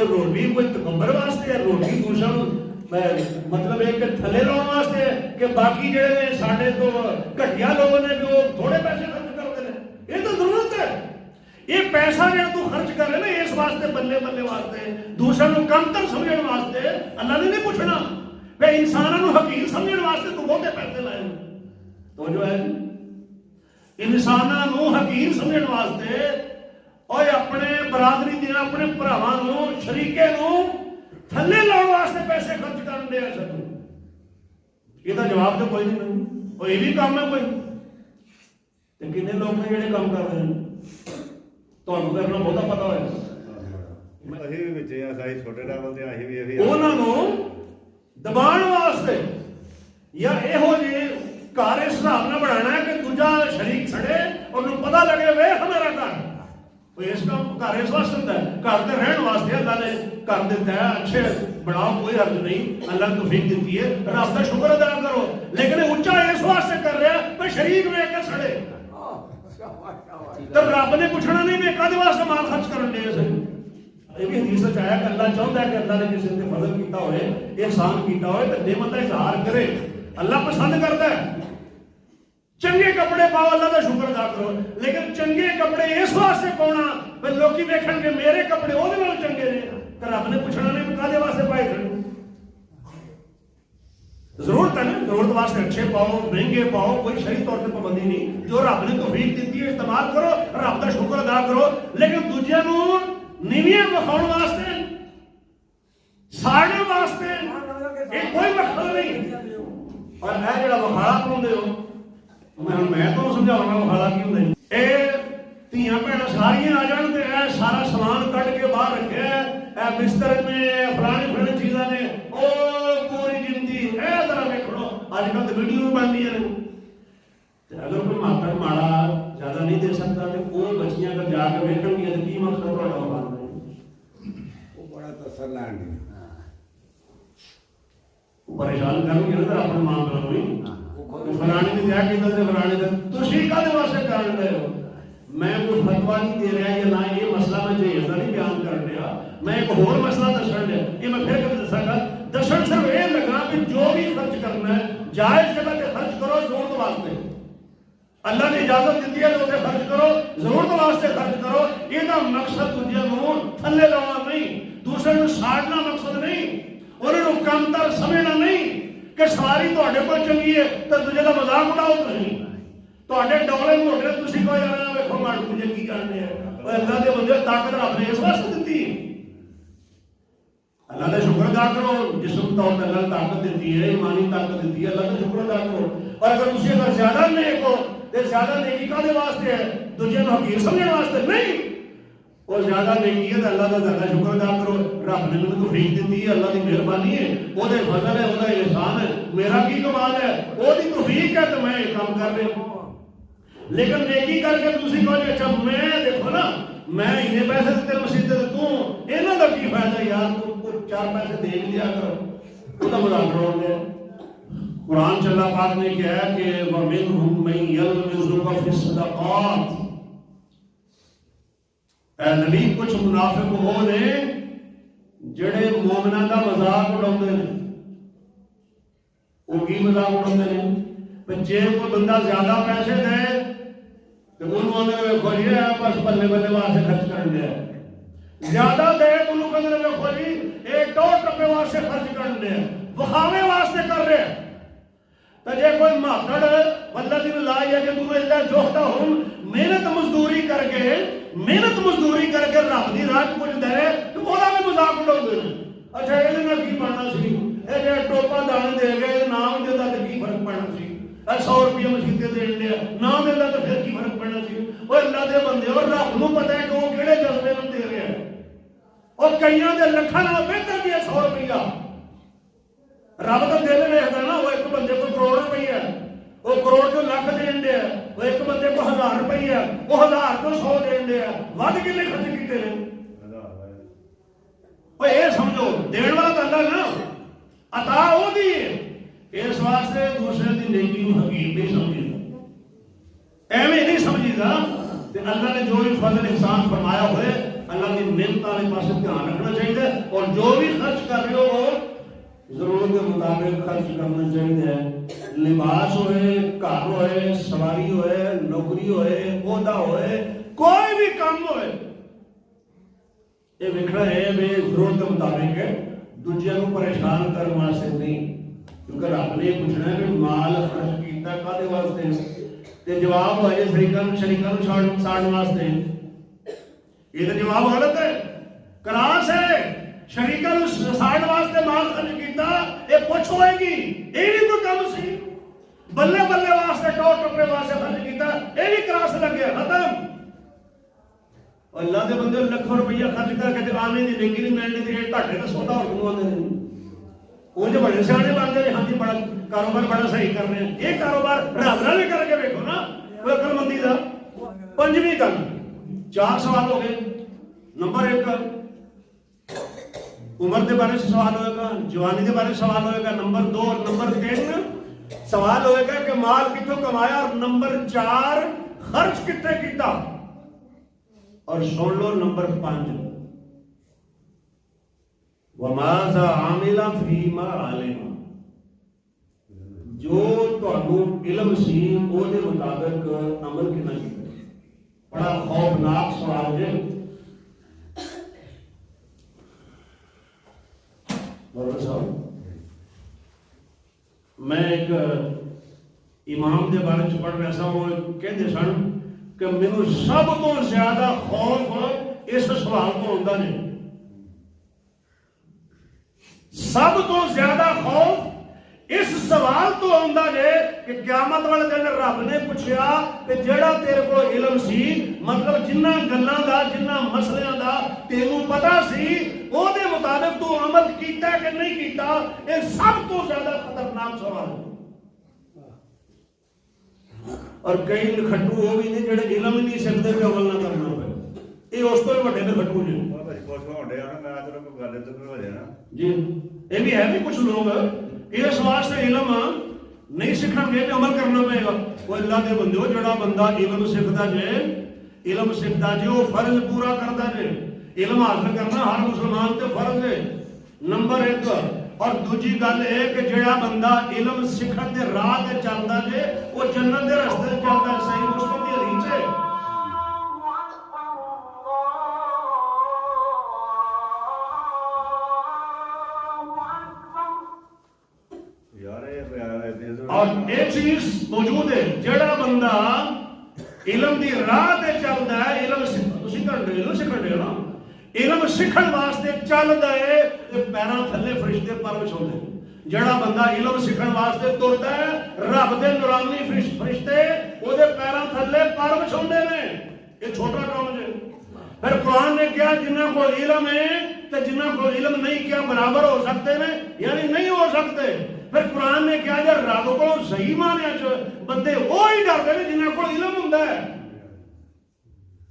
یہ روٹی کوئی تکبر واسطے ہے؟ روٹی دوسرا مطلب ہے کہ تھلے لاؤ واسطے ہے کہ باقی جڑے نے ساڈے تو گھٹیا لوگ نے بھی وہ تھوڑے پیسے خرچ کرتے ہیں؟ یہ تو ضرورت ہے. یہ پیسہ جڑا تو خرچ کر رہے نا اس واسطے بلے بلے واسطے دوسرے کو کم تر سمجھنے واسطے اللہ نے نہیں پوچھنا کہ انسانوں حقیر سمجھنے واسطے تو بہتے پیسے لائے تو جو ہے انسانوں حقیر سمجھنے واسطے اور اپنے برادری دیا اپنے بھراواں شریکے تھلے لاؤ واسطے پیسے خرچ کر دے. یہ جواب تو کوئی نہیں. اور یہ بھی کام ہے کوئی کنے لوگ نے جڑے کام کر رہے ہیں تمہیں کرنا بہت پتا ہے. دبان واسطے یا یہو جی گھر اس حساب نہ بنا ہے کہ دوجا شریک سڑے اور پتا لگے وے میرا گھر اس کا گھر اس واسطے ہوتا ہے گھر کے رہن واسطے اللہ نے کر دیتا ہے. اچھے بناؤ کوئی حرج نہیں اللہ نے توفیق دیتی ہے رب کا شکر ادا کرو. لیکن اونچا اس واسطے کر رہا ہے کہ شریک ویکھ کے سڑے تو رب نے پوچھنا نہیں میں کدے واسطے مال خرچ کرن دے. یہ بھی حدیث وچ آیا کہ اللہ چاہتا ہے کہ اللہ نے کسی تے فضل کیتا ہوئے احسان کیتا ہوئے تو نعمت کا اظہار کرے. اللہ پسند کرتا ہے. چنگے کپڑے پاؤ اللہ کا شکر ادا کرو لیکن چنگے کپڑے اس واسطے پاؤنا پھر لوگ ویکھن گے میرے کپڑے وہ چنگے نے تو رب نے پوچھنا نہیں کدے واسطے پائے تھے. ضرورت ہے نا ضرورت واسطے اچھے پاؤ مہنگے پاؤ کوئی شرعی طور پہ پابندی نہیں. جو رب نے توفیق دیتی ہے استعمال کرو رب کا شکر ادا کرو. لیکن دوجے نوں نیویاں وکھاؤن واسطے ساڑنے واسطے یہ کوئی مقصد نہیں. اور اے جڑا وکھاڑا پاؤندے ہو میں تو سمجھاؤں گا وکھاڑا کی ہوندے اے تیاں بھیڑاں ساریاں آ جان تے اے سارا سامان کٹ کے باہر رکھیا ہے اے بستر میں فلانی فلانی چیزاں نے او پوری گنتی اے ذرا ویکھو اج کل تے ویڈیو بن رہی ہیں. اگر کوئی ماتڑ ماڑا زیادہ نہیں دے سکتا تو وہ بچیاں اگر جا کے ویکھن گیا تو کی مقصد تھوڑا ہوگا وہ بڑا تسل ہے پریشان کروں گے نا اپنے ماں باپ کو فلانے کی دیا کیتا تے فلانے دا تسی کدے واسطے کر رہے ہو. میں کوئی فتوا نہیں دے رہا یا نہ یہ مسئلہ میں جہیز کا نہیں بیان کر رہا. میں ایک اور مسئلہ دسن دیا یہ میں پھر کبھی دسا گا. دسن صرف یہ لگا کہ جو بھی خرچ کرنا ہے جائز جگہ تے خرچ کرو ضرورت واسطے. اللہ نے اجازت دیتی ہے تو خرچ کرو ضرورت واسطے خرچ کرو. یہ مقصد دوجے تھلے لاؤنا نہیں دوسرے کو ساڑنا مقصد نہیں انہوں کم تر سمجھنا نہیں کہ سواری تواڈے کول چنگی ہے تو دوجے دا مذاق اڑاؤ. نہیں تواڈے ڈولے موٹے تسی کوئی آنا ویکھو ماڑ مجھے کی کرنے ہیں. اللہ دے بندے طاقت رب نے اس واسطے دیتی اللہ کا شکر ادا کرو. جسم طور پہ اللہ طاقت دیتی ہے ایمانی طاقت دیتی ہے اللہ کا شکر ادا کرو. اور اگر تسی اگر زیادہ نیک ہو تے زیادہ نیکی کادے واسطے ہے دوجے نوں حقیر سمجھنے واسطے نہیں. اور زیادہ نیکی ہے تو اللہ کا زیادہ شکر ادا کرو. رب نے مجھے توفیق دیتی ہے اللہ کی مہربانی ہے وہ دے فضل ہے وہ دا احسان ہے میرا کی کمال ہے وہ دی توفیق ہے تو میں یہ کام کر رہا ہوں. لیکن نیکی کر کے تسی کہو اچھا میں دیکھو نا میں انہیں پیسے دیتے مسجد تے تو انہاں دا کی فائدہ یار تو چار پیسے دے لیا کرو وہ مذاق کرو گے. قرآن چ اللہ پاک نے کہا ہے کہ وَمِنْهُمْ مَنْ يَلْمِزُكَ فِي الصَّدَقَاتِ. اے نبی کچھ منافق وہ نے جڑے مومناں دا مذاق اڑاؤندے نے. وہ کی مذاق اڑاؤندے نے کہ جے کوئی بندہ زیادہ پیسے دے تو انہوں آدھے ویکھو جی بس بلے بلے واسطے خرچ کرن دیا. زیادہ دے تو انہوں کہندے ویکھو جی ایک ٹور ٹپے واسطے خرچ کرن دیا وکھاوے واسطے کر رہے. تو جے کوئی ماکڑ والذین لا یجدون الا جہدہم محنت مزدوری کر کے رب دی راہ کچھ دے تو وہ بھی مذاق اڑاؤندے نے. اچھا یہ نال کی بننا سی اے جے ٹوپا دانے دے گئے نام دیندا تے کی فرق پڑنا سی. 100 روپیہ مسجد دے دیا نام دیندا تے پھر کی فرق پڑنا سی. او اللہ دے بندے اور رب نوں پتہ ہے کہ وہ کیڑے جذبے نال دے رہے ہیں. اور کئیاں دے لکھاں نال بہتر بھی 100 روپیہ رب تو دل ویکھدا نا. وہ ایک بندے کو کروڑ روپیہ وہ کروڑ جو لاکھ دین دے وہ ایک بندے کو 1000 روپیہ وہ 1000 تو 100 دین دے ود کنے خرچ کیتے نے. او اے سمجھو دین والا اللہ نا عطا او دی اس واسطے دوسرے دی نیکی کو حقیر نہیں سمجھدا ایویں نہیں سمجھدا. تے اللہ نے جو بھی فضل احسان فرمایا ہوئے اللہ اللہ کی نعمت والے پاس دھیان رکھنا چاہیے اور جو بھی خرچ کر رہے ہو وہ ضرورت کے مطابق خرچ کرنا چاہیے. لباس ہوئے, گھر ہوئے, سواری ہوئے, نوکری ہوئے, عہدہ ہوئے, کوئی بھی کام ہوئے, یہ وکھڑا ہے بے ضرورت کے مطابق ہے, دوجے کو پریشان کرنے واسطے نہیں. کیونکہ رب نے پوچھنا ہے کہ مال خرچ کیتا کدے واسطے, تے جواب ہوئے شریکاں ساڑن واسطے. یہ تو جواب غلط ہے. کلاس ہے شریکاں ساڑن واسطے مال خرچ کیتا, یہ پوچھ ہوئے گی یہ بھی کوئی کام سی. بلے بلے واسطے ٹور ٹپے واسطے خرچ کیتا, یہ بھی کلاس لگے ختم. اللہ دے بندے لاکھوں روپیہ خرچ کر کے آنے دی نیکی نہیں ملنے دی گھاٹے کا سودا ہو گیا. وہ جو بڑے سیانے بن گئے ہاں جی بڑا کاروبار بڑا صحیح کر رہے ہیں, یہ کاروبار رب نال بھی کر کے دیکھو نا. کوئی عقل مندی دا پنجویں گل. 4 سوال ہو گئے. نمبر 1 عمر دے بارے سوال ہوئے گا, جوانی دے بارے سوال ہوئے گا. نمبر 2 اور نمبر 3 سوال ہوئے گا کہ مال کتوں کمایا, اور نمبر 4 خرچ کتنے کیتا. اور سن لو نمبر 5 وَمَاذَا عَمِلَ فِيمَا عَلِمَ, جو تانوں علم سی وہ دے مطابق عمل کنا کیتا. بڑا خوفناک سوال ہے. مولانا صاحب میں ایک امام دے بارے چ پڑھ رہا سا, وہ کہتے سن کہ مینوں سب تو زیادہ خوف اس سوال تو ہوندا نہیں. سب تو زیادہ خوف اس سوال تو ہوندا ہے کہ قیامت والے دن رب نے پوچھیا کہ جیڑا تیرے کو علم سی, مطلب جنہ گلاں دا جنہ مسئلیاں دا تینوں پتہ سی وہ دے مطابق تو عمل کیتا کہ نہیں کیتا. یہ سب تو زیادہ خطرناک سوال ہے. اور کئی کھٹو وہ بھی نہیں جڑے علم ہی نہیں سکتے کہ عمل نہ کرنا پے. یہ اس تو بھی بڑے نے کھٹو جی. جی یہ بھی ہے بھی کچھ لوگ اس واسطے علم نہیں سیکھن گے کہ عمل کرنا پے گا. وہ اللہ دے بندے جڑا بندہ علم سیکھتا جے وہ فرض پورا کرتا جے. علم حاصل کرنا ہر مسلمان تے فرض ہے نمبر 1. اور دوجی گل ہے کہ جڑا بندہ علم سیکھن دے راہ تے چلدا جے وہ جنت دے راستے تے چلدا ہے. صحیح مسلم دی حدیث ہے. اور ایک چیز موجود ہے, جڑا بندہ علم دی راہ تے چلدا ہے, علم سیکھن دے نا علم سیکھن واسطے چلدا ہے تے پیراں تھلے فرشتے پر وچھوندے. جڑا بندہ علم سیکھن واسطے تردا ہے رب دے نورانی فرشتے او دے پیراں تھلے پر وچھوندے نے. یہ چھوٹا کام ہے. پھر قرآن نے کیا جنہاں کو علم ہے تے جنہاں کو علم نہیں کیا برابر ہو سکتے ہیں, یعنی نہیں ہو سکتے. پھر قرآن نے کیا جب رب کو صحیح معنی بندے وہی ڈرتے ہیں جنہاں کو علم ہوندا ہے.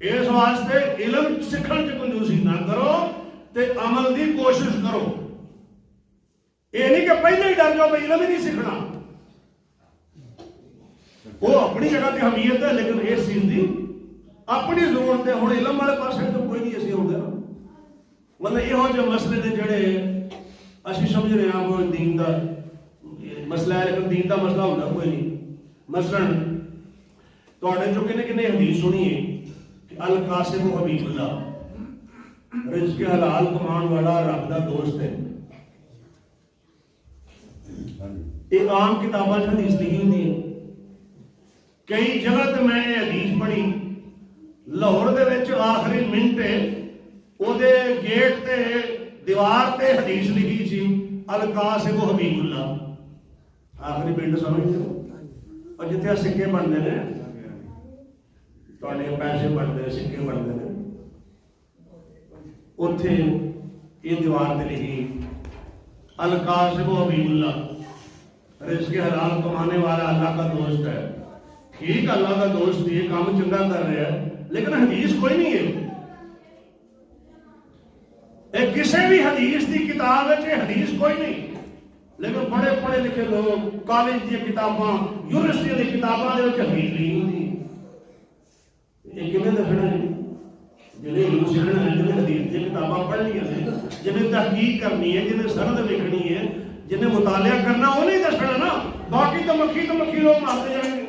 اس واسطے علم سیکھن کی کنجوسی نہ کرو تے عمل دی کوشش کرو. یہ نہیں کہ پہلے ہی ڈر جاؤ کہ علم ہی نہیں سیکھنا. وہ اپنی جگہ تے اہمیت ہے لیکن اس چیز دی اپنی ضرورت ہے. ہوں علم والے پاسے تو کوئی نہیں اسی ہوگا. مطلب یہ جو مسئلے نے جڑے اسی سمجھ رہے ہیں وہ دین دا مسئلہ ہے لیکن دین دا مسئلہ ہوتا کوئی نہیں. مثلا تواڈے جو کنے حدیث سنی ہے کہ القاسم حبیب اللہ رزق حلال کمان والا رب دا دوست ہے. ایک عام کتاباں حدیث لکھی ہوئی ہے. کئی جگہ تے میں یہ حدیث پڑھی. لاہور دے وچ آخری منٹ او دے گیٹ تے دیوار تے حدیث لکھی سی القاسم حبیب اللہ. آخری پنڈ سمجھتے ہو اور جتنے سکے بنتے ہیں پیسے بنتے ہیں سکے بنتے ہیں اتنے یہ دیوار تے لکھی القاسم حبیب اللہ رزق حلال کمانے والا اللہ کا دوست ہے. ٹھیک اللہ کا دوست یہ کام چنگا کر رہا ہے لیکن حدیث کوئی نہیں ہے. کسی بھی حدیث کی کتاب ہے حدیث کوئی نہیں. لیکن بڑے پڑھے لکھے لوگ کالج دی کتاباں یونیورسٹی دی کتاباں دے وچ حدیث لکھی ہوندی. یہ کیویں دسنا ہے جڑے علم سیکھنا ہے جڑے حدیث کتاباں پڑھنی ہے، جنہیں تحقیق کرنی ہے، جنہیں سند دیکھنی ہے، جنہیں مطالعہ کرنا، وہ نہیں دسنا نا، باقی تو مکھی لوگ مارتے جائیں گے.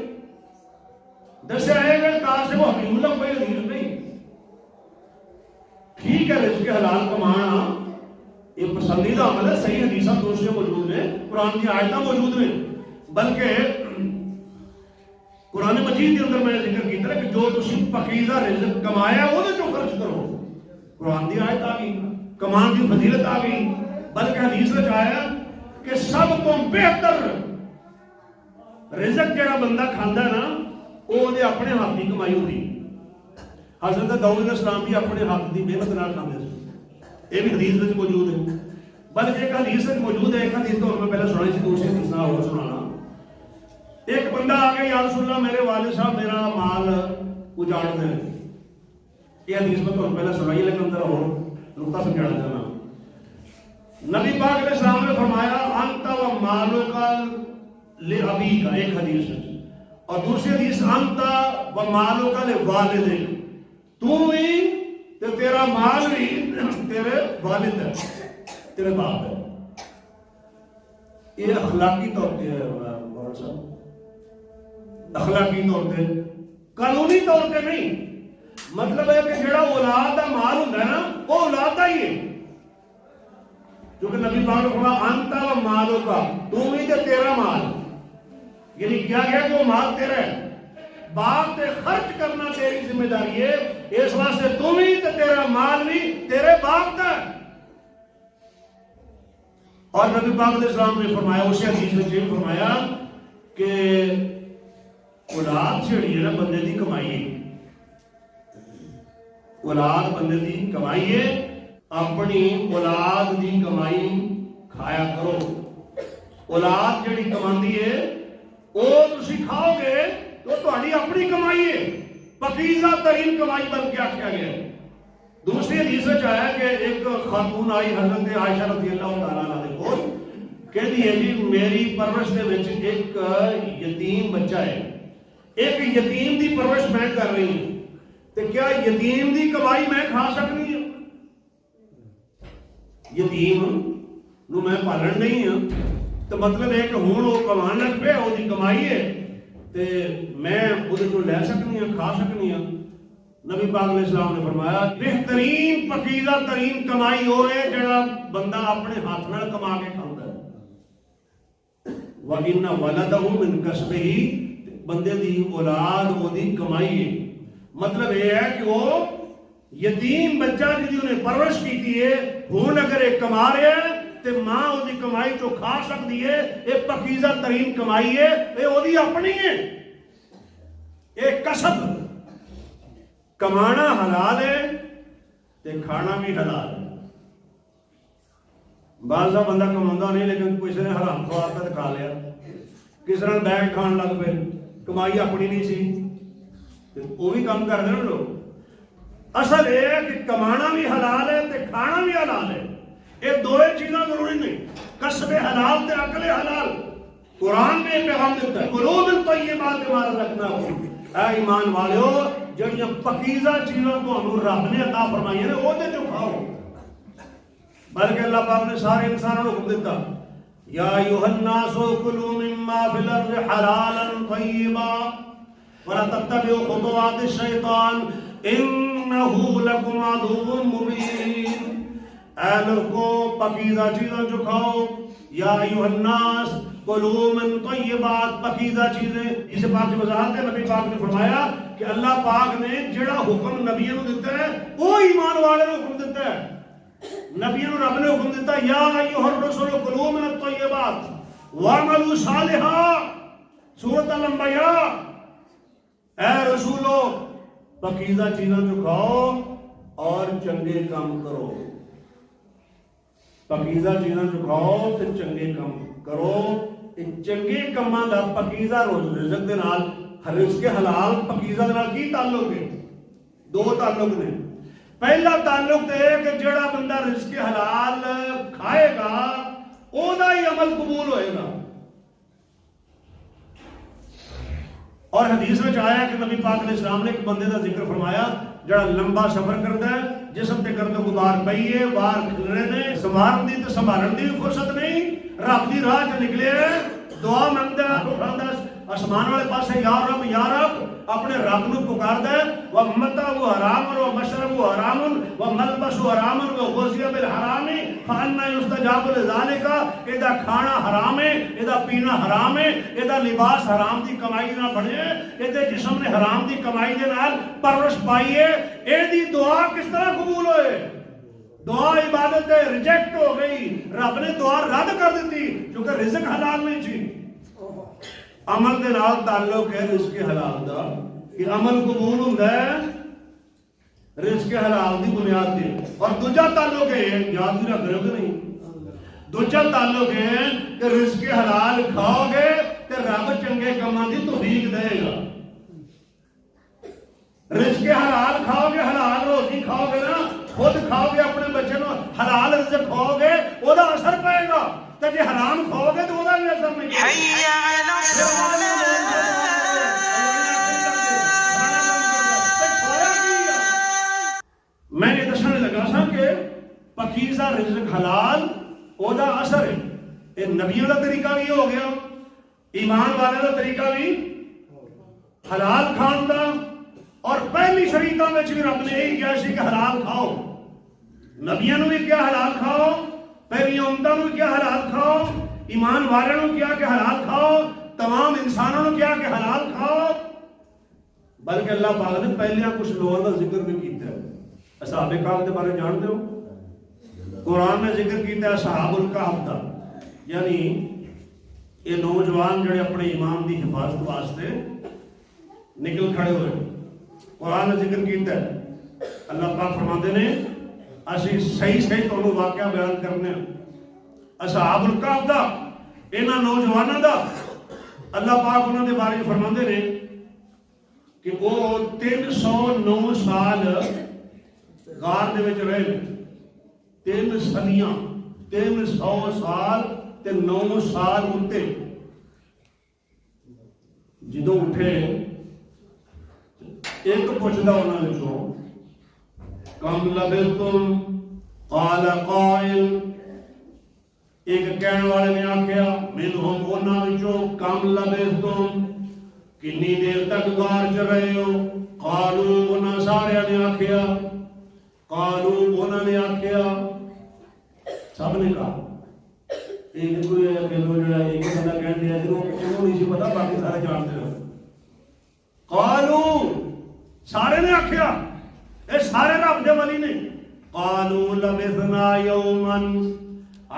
دسیا ہے کہ کار سے وہ حکیم اللہ کوئی حدیث نہیں. ٹھیک ہے رزق حلال کمانا یہ پسندیدہ عمل ہے، صحیح حدیثاں دوسرے موجود ہیں، قرآن کی آیتاں موجود ہیں، بلکہ قرآن مجید کے اندر میں نے ذکر کیا ہے کہ جو تسی پاکیزہ رزق کمایا وہ جو خرچ کرو. قرآن کی آیت آ گئی، کمان کی فضیلت آ گئی، بلکہ حدیث میں آیا کہ سب تو بہتر رزق جڑا بندہ کھاندا ہے نا وہ دے اپنے ہاتھ کی کمائی ہوتی. حضرت داؤد علیہ السلام بھی اپنے ہاتھ کی محنت نال کھاندے سی، یہ بھی حدیث میں موجود ہے. بلکہ ایک حدیث میں موجود ہے، ایک حدیث تو میں پہلے سنائی سی، دوسری حدیث اور سنانا. ایک بندہ آ گیا، یا رسول اللہ میرے والد صاحب میرا مال اجاڑ دیں. یہ حدیث میں تو پہلے سنائی، لیکن اندر اور نقطہ سمجھانا چاہنا. نبی پاک علیہ السلام نے فرمایا انت و مالک لابیک، ایک حدیث ہے، اور دوسری حدیث انت و مالک لوالدک، تو بھی تے تیرا مال بھی تیرے والد ہے، تیرے باپ ہے. یہ اخلاقی طور پہ ہے صاحب، اخلاقی طور پہ، قانونی طور پہ نہیں. مطلب ہے کہ جڑا اولاد کا مال ہوتا ہے نا وہ اولاد کا ہی ہے، کیونکہ نبی پاک نے فرمایا انت و مالو کا، تو ہی تے تیرا مال. یعنی کیا گیا کہ وہ مال تیرا ہے، باپ تے خرچ کرنا تیری ذمہ داری ہے، اس واسطے تم ہی تے تیرا مال بھی تیرے باپ کا ہے. اور نبی پاک علیہ السلام نے فرمایا، اسی حدیث میں یہ فرمایا کہ اولاد جڑی ہے نا بندے دی کمائی ہے، اولاد بندے دی کمائی ہے، اپنی اولاد دی کمائی کھایا کرو. اولاد جڑی کماندی ہے وہ تسی کھاؤ گے تو تہاڈی اپنی کمائی ہے، پاکیزہ ترین کمائی بلکہ آکھیا گیا ہے. دوسری حدیث میں آیا کہ ایک خاتون آئی حضرت عائشہ رضی اللہ تعالیٰ عنہ دے کول، کہندی ہے جی میری پرورش دے وچ ایک یتیم بچہ ہے، ایک یتیم دی پرورش میں کر رہی ہوں، تو کیا یتیم دی کمائی میں کھا سکنی ہوں؟ یتیم نو میں پالن نہیں ہوں، تو مطلب ہے کہ ہوں وہ کمان لگ پہ وہ دی کمائی ہے تے میں وہ لے سکنی ہوں، کھا سکنی ہوں. نبی پاک علیہ السلام نے فرمایا بہترین پاکیزہ ترین کمائی وہ ہے جڑا بندہ اپنے ہاتھ نال کما کے کھاندا ہے. وَإِنَّ وَلَدَهُ مِنْ كَسْبِهِ، بندے دی اولاد وہ دی کمائی ہے. مطلب یہ ہے کہ وہ یتیم بچہ جی انہیں پرورش کی ہے، ہون اگر ایک کما رہے ہیں تو ماں وہ دی کمائی تو کھا سکتی ہے، یہ پاکیزہ ترین کمائی ہے، یہ وہ دی اپنی ہے. ایک کسب کمانا حلال ہے تے کھانا بھی حلال ہے. بعض بندہ کماؤں نہیں لیکن کسی نے حرام کھواتا تو کھا لیا، کسی نے بیٹھ کھان لگ پے، کمائی اپنی نہیں سی، وہ بھی کام کر دیں لوگ. اصل یہ ہے کہ کمانا بھی حلال ہے تے کھانا بھی حلال ہے، یہ دو چیزاں ضروری نہیں. کسب حلال تے عقل حلال، قرآن میں پیغام دیتا ہے کلوا من طیبات ما رزقناکم، اے ایمان والو جڑیاں پاکیزہ چیزاں تانوں رب نے عطا فرمائی ہیں وہ تے جو کھاؤ. بلکہ اللہ پاک نے سارے انسانوں کو حکم دیتا یا ایھا الناس کلوا مما فی الارض حلالا طیبا ولا تتبعوا خطوات الشیطان انہ لکم عدو مبین. اے لوگوں پاکیزہ چیزاں جو کھاؤ، یا ایھا الناس کلوا من طیبات، پاکیزہ چیزیں. اس بات کی وضاحت ہے، نبی پاک نے فرمایا کہ اللہ پاک نے جڑا حکم نبیوں کو دیتا ہے وہ ایمان والے کو حکم دیتا ہے. نبیوں رب نے حکم دیتا ہے یا ایھا الرسل کلوا من الطیبات واعملوا صالحا، سورۃ الانبیاء. اے رسولو پاکیزہ چیزاں جو کھاؤ اور چنگے کام کرو، پاکیزہ چیزاں جو کھاؤ تے چنگے کام کرو. چنگے کاماں دا پاکیزہ روز رزق دے نال، رزق حلال پاکیزہ دے نال کی تعلق ہے؟ دو تعلق نے. پہلا تعلق تو ہے کہ جڑا بندہ رزق حلال کھائے گا او دا ہی عمل قبول ہوئے گا. اور حدیث میں آیا کہ نبی پاک علیہ السلام نے ایک بندے کا ذکر فرمایا جڑا لمبا سفر کرتا ہے جسم تے گرد غبار پئی ہے وار کھلنے نے سنبھالن دی تے سنبھالن دی فرصت نہیں رب دی راہ چ نکلے دعا منگدا اٹھاندا آسمان والے پاسے یا رب اپنے رب نو پکاردا ہے و متعو حرام و مشرب حرام و ملبس حرام و غذی بالحرام فانا یستجاب لذالک ادا کھانا حرام ہے ادا پینا حرام ہے ادا لباس حرام دی کمائی نہ بنے اے جسم نے حرام دی کمائی دے نال پرورش پائی ہے اے دی دعا کس طرح قبول ہوئے دعا عبادت ریجیکٹ ہو گئی رب نے دعا رد کر دیتی کیونکہ رزق حلال نہیں تھی عمل دے نال تعلق ہے رزق حلال دا کہ عمل قبول ہوندا ہے رزق حلال دی بنیاد تے اور دوجا تعلق ہے یاد بھی رکھ رہے ہو کہ نہیں دوجا تعلق ہے کہ رزق حلال کھاؤ گے تے رب چنگے کاماں دی توفیق دے گا رزق حلال کھاؤ گے حلال روزی کھاؤ گے نا خود کھاؤ گے اپنے بچے نو حلال رزق کھاؤ گے او دا اثر پائے گا تے جے حرام کھاؤ گے تو او دا بھی اثر نہیں میں یہ دسنے لگا سا کہ پکیزہ رزق حلال او دا اثر ہے یہ نبیوں دا طریقہ بھی ہو گیا ایمان والے دا طریقہ بھی حلال کھان دا اور پہلی شریعتوں میں بھی رب نے یہی کیا سی کہ حلال کھاؤ نبیوں نے بھی کیا حلال کھاؤ پہلی امتوں نے کیا حلال کھاؤ ایمان والوں نے کیا کہ حلال کھاؤ تمام انسانوں نے کیا کہ حلال کھاؤ بلکہ اللہ پاک نے پہلے کچھ لوگوں کا ذکر بھی کیتا ہے اصحاب کہف کے بارے جانتے ہو قرآن میں ذکر کیتا ہے اصحاب الکہف دا یعنی یہ نوجوان جڑے اپنے ایمان دی حفاظت واسطے نکل کھڑے ہوئے قرآن نے ذکر کیتا ہے اللہ پاک فرماتے ہیں اسی صحیح تمہیں واقعہ بیان کرنے اصحاب الکہف دا انہاں نوجوانوں دا اللہ پاک انہوں دے بارے فرماتے ہیں کہ وہ 309 سال غار دے وچ رہے 3 صدیاں 300 سال تے 9 سال اٹھتے جدوں اٹھے ایک پوچھدا انہاں وچوں کم لبثتم قال قائل ایک کہنے والے نے آکھیا منہم انہاں وچوں کم لبثتم کنی دیر تک غار چ رہے ہو قالو انہاں سارے نے آکھیا قالو انہاں نے آکھیا سب نے کہا ایک کوئی ہے کہ لو جڑا ایک بندہ کہن دیا جو انہوں نہیں سی پتا باقی سارے جانتے ہو قالو سارے نے آکھیا اے سارے رب دے ولی نے قالو لبثنا یوما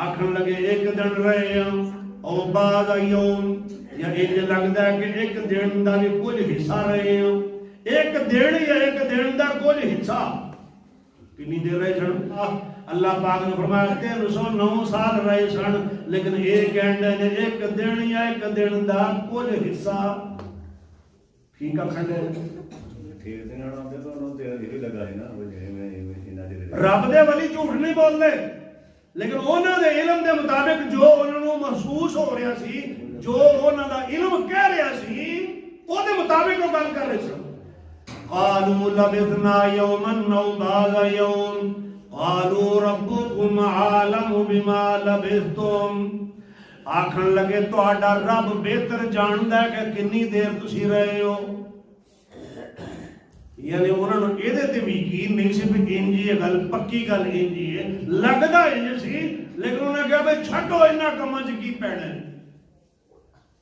آکھن لگے ایک دن رہے ہیں او بعد یوم یا انج لگدا ہے کہ ایک دن دا بھی کچھ حصہ رہے ہیں ایک دن یا ایک دن دا کچھ حصہ کنی دیر رہے سن اللہ پاک نے فرمایا 309 سال رہے سن لیکن ایک گھنٹے نے ایک دن یا ایک دن دا کچھ حصہ ٹھیک ہے کھڑے رب دے ولی جھوٹ نہیں بولتے لیکن انہوں دے علم دے مطابق جو انہوں نے محسوس ہو رہا سی جو انہوں دا علم کہہ رہا سی وہ دے مطابق وہ گل کر رہے سن قالوا لبثنا يوما او بعض يوم قالوا ربكم عالم بما لبثتم آکھن لگے تہاڈا رب بہتر جاندا ہے کہ کنی دیر تسی رہے ہو یعنی انہوں نے یہ تے بھی یقین نہیں سی بھی انجی یہ گل پکی گل انجی ہے لگدا انج سی لیکن انہوں نے کہا بھائی چھڈو انہاں کماں چ کی پینا ہے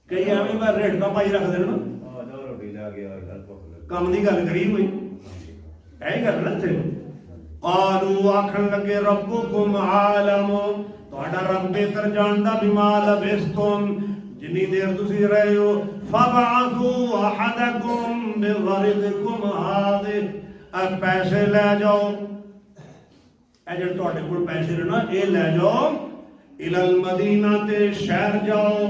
کئی ایویں میں ریٹ کا پائی رکھ دینا کم دی گل کری ہوئی اے گل نہ تے قالوا آکھن لگے ربکم عالم تہاڈا رب بہتر جاندا بما لبثتم جنی دیر تسی رہے ہو فبعثوا احدکم بغرضکم هذه اب پیسے لے جاؤ اے جڑے تہاڈے کول پیسے نے نا اے لے جاؤ الی المدینہ تے شہر جاؤ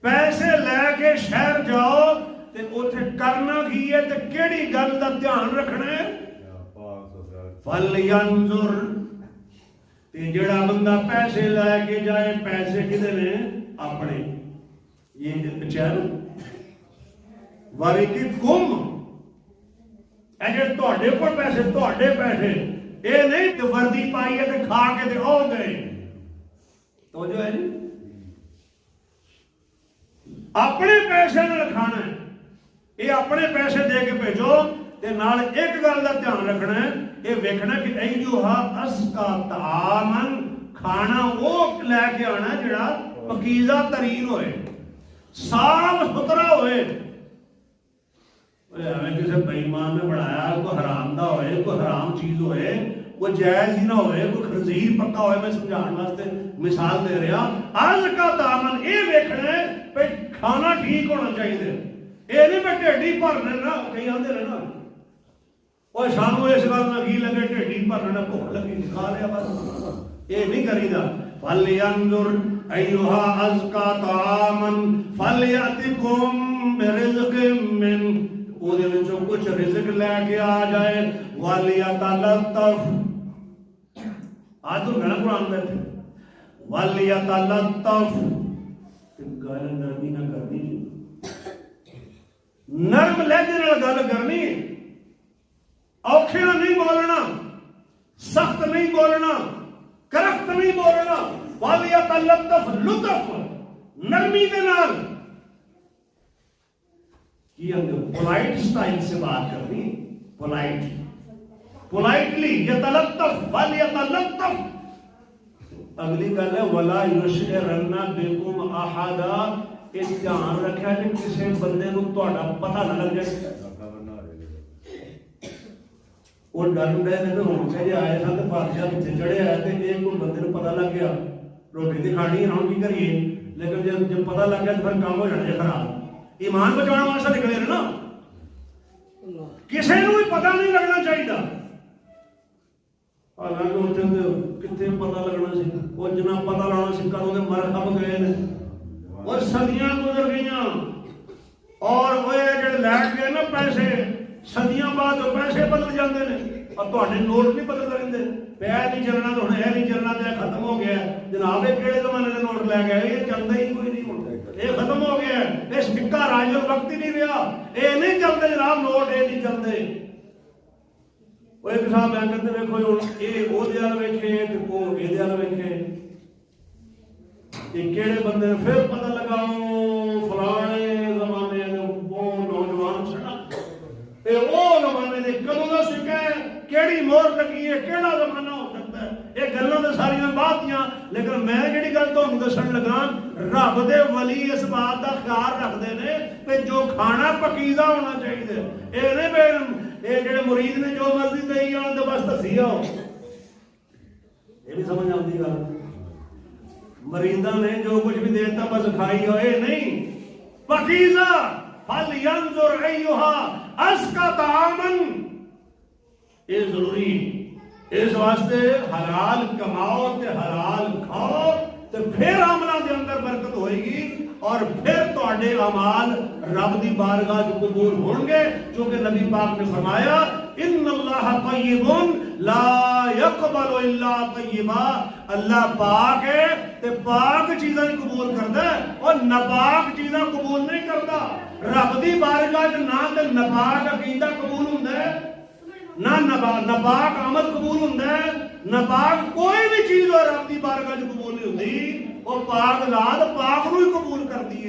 پیسے لے کے شہر جاؤ تے اوتھے کرنا کی ہے تے کیڑی گل دا دھیان رکھنا ہے فَلْيَنْظُرْ تے جڑا بندہ پیسے لے کے جائے پیسے کدے نے اپنے یہ پچھل وَرِكِكُمْ اے جڑے تہاڈے کول پیسے تہاڈے پیسے یہ نہیں کہ وردی پائی ہے کھا کے تے او گئے تو جو ہے جی اپنے پیسے نال کھانا ہے یہ اپنے پیسے دے کے بھیجو تے نال ایک گل کا دھیان رکھنا ہے یہ ویکھنا کہ ایھا ازکا طعامن کھانا وہ لے کے آنا جڑا پکیزہ ترین ہوئے صاف ستھرا ہوئے ہمیں کسی بے ایمان نے بنایا کوئی حرام دا ہوئے کوئی حرام چیز ہوئے کوئی جائز ہی نہ ہوئے کوئی خنزیر پکا ہوئے میں سمجھان واسطے مثال دے رہا ازکا طعامن یہ ویکھنا ہے کہ کھانا ٹھیک ہونا چاہیے یہ نہیں میں ڈھیڈی بھرنے نا کئی آدھے رہنا اور سانو اس گل نہ کی لگے ڈھیڈی بھرنا بھوک لگی کھا لیا بس یہ نہیں کری دا فَلْيَنْظُرْ أَيُّهَا أَزْكَى طَعَامًا فَلْيَأْتِكُمْ بِرِزْقٍ مِّنْهُ وہ دے وچوں کچھ رزق لے کے آ جائے وَلْيَتَلَطَّفْ آج تو گھنا قرآن میں تھے وَلْيَتَلَطَّفْ گل نرمی نہ کرنی نرم لہجے نال گل کرنی اوکھے نہیں بولنا سخت نہیں بولنا کرخت نہیں بولنا وَلْيَتَلَطَّفْ لطف نرمی کے نال پولائٹ سٹائل سے بات کرنی پولائٹلی یتلطف وَلْيَتَلَطَّفْ اگلی گل ہے وَلَا يُشْعِرَنَّ بِكُمْ أَحَدًا اس دھیان رکھا کہ کسی بندے کو تہاڈا پتہ نہ لگ جائے وہ ڈر رہے تھے ہوں سے آئے سن تو بادشاہ پیچھے چڑھے آئے تھے ایک کوئی بندے کو پتہ لگ گیا روٹی تو کھانی ہے ہوں کی کریے لیکن جب پتہ لگ گیا تو پھر کام ہو جانا خراب ایمان بچانا واسطے نکلے نا کسی کو بھی پتہ نہیں لگنا چاہیے حالانکہ اتنے کتنے پتہ لگنا سی وہ جنا پتہ لانا سکا تو مر کھپ گئے اور صدیاں گزر گئیاں اور وہ جڑے لے گئے نا پیسے صدیاں بعد پیسے بدل جاندے نے اور تہاڈے نوٹ نہیں بدل رہندے پے نہیں چلنا تو ہن اے نہیں چلنا تے ختم ہو گیا جناب یہ کہڑے زمانے دے نوٹ لے گئے یہ چلدا ہی کوئی نہیں ہن یہ ختم ہو گیا یہ سکہ راج وقت ہی نہیں رہا یہ نہیں چلتے جناب نوٹ یہ نہیں چلتے وہ ایک صاحب بینک تے ویکھو یہ او دے ال ویکھے تے او اے دے ال ویکھے یہ کہڑے بندے پھر پتہ لگاؤ فلانے زمانے دے وہ نوجوان سڑا تے او زمانے دے کدوں دا سکہ ہے کیڑی مہر لگی ہے کیڑا زمانہ ہو سکتا ہے یہ گلاں تے ساریاں باتیاں لیکن میں جڑی گل تانوں دسن لگا رب دے ولی اس بات دا خیال رکھدے نے کہ جو کھانا پکیزہ ہونا چاہیے اے نہیں یہ جڑے مرید نے جو مرضی دئی جان تے بس دسی آؤ یہ بھی سمجھ آتی گل مریداں نے جو کچھ بھی دیتا بس کھائی ہوئے نہیں پکیزہ فَلْيَنْظُرْ أَيُّهَا أَزْكَى طَعَامًا یہ ضروری اس واسطے حلال کماؤ تے حلال کھاؤ تے پھر عملاں دے اندر برکت ہوئے گی اور پھر تہاڈے اعمال رب دی بارگاہ وچ قبول ہون گے چونکہ نبی پاک نے فرمایا ان اللہ طیب لا یقبل الا طیبا اللہ پاک ہے تے پاک چیزاں قبول کردا ہے اور ناپاک چیزاں قبول نہیں کردا رب دی بارگاہ وچ نہ تے ناپاک عقیدہ قبول ہوندا ہے نہ ناپاک عمل قبول ہوندا ہے ناپاک کوئی بھی چیز اور رب دی بارگاہ وچ قبول نہیں ہوندی وہ پاک ذات پاک نو ہی قبول کردی ہے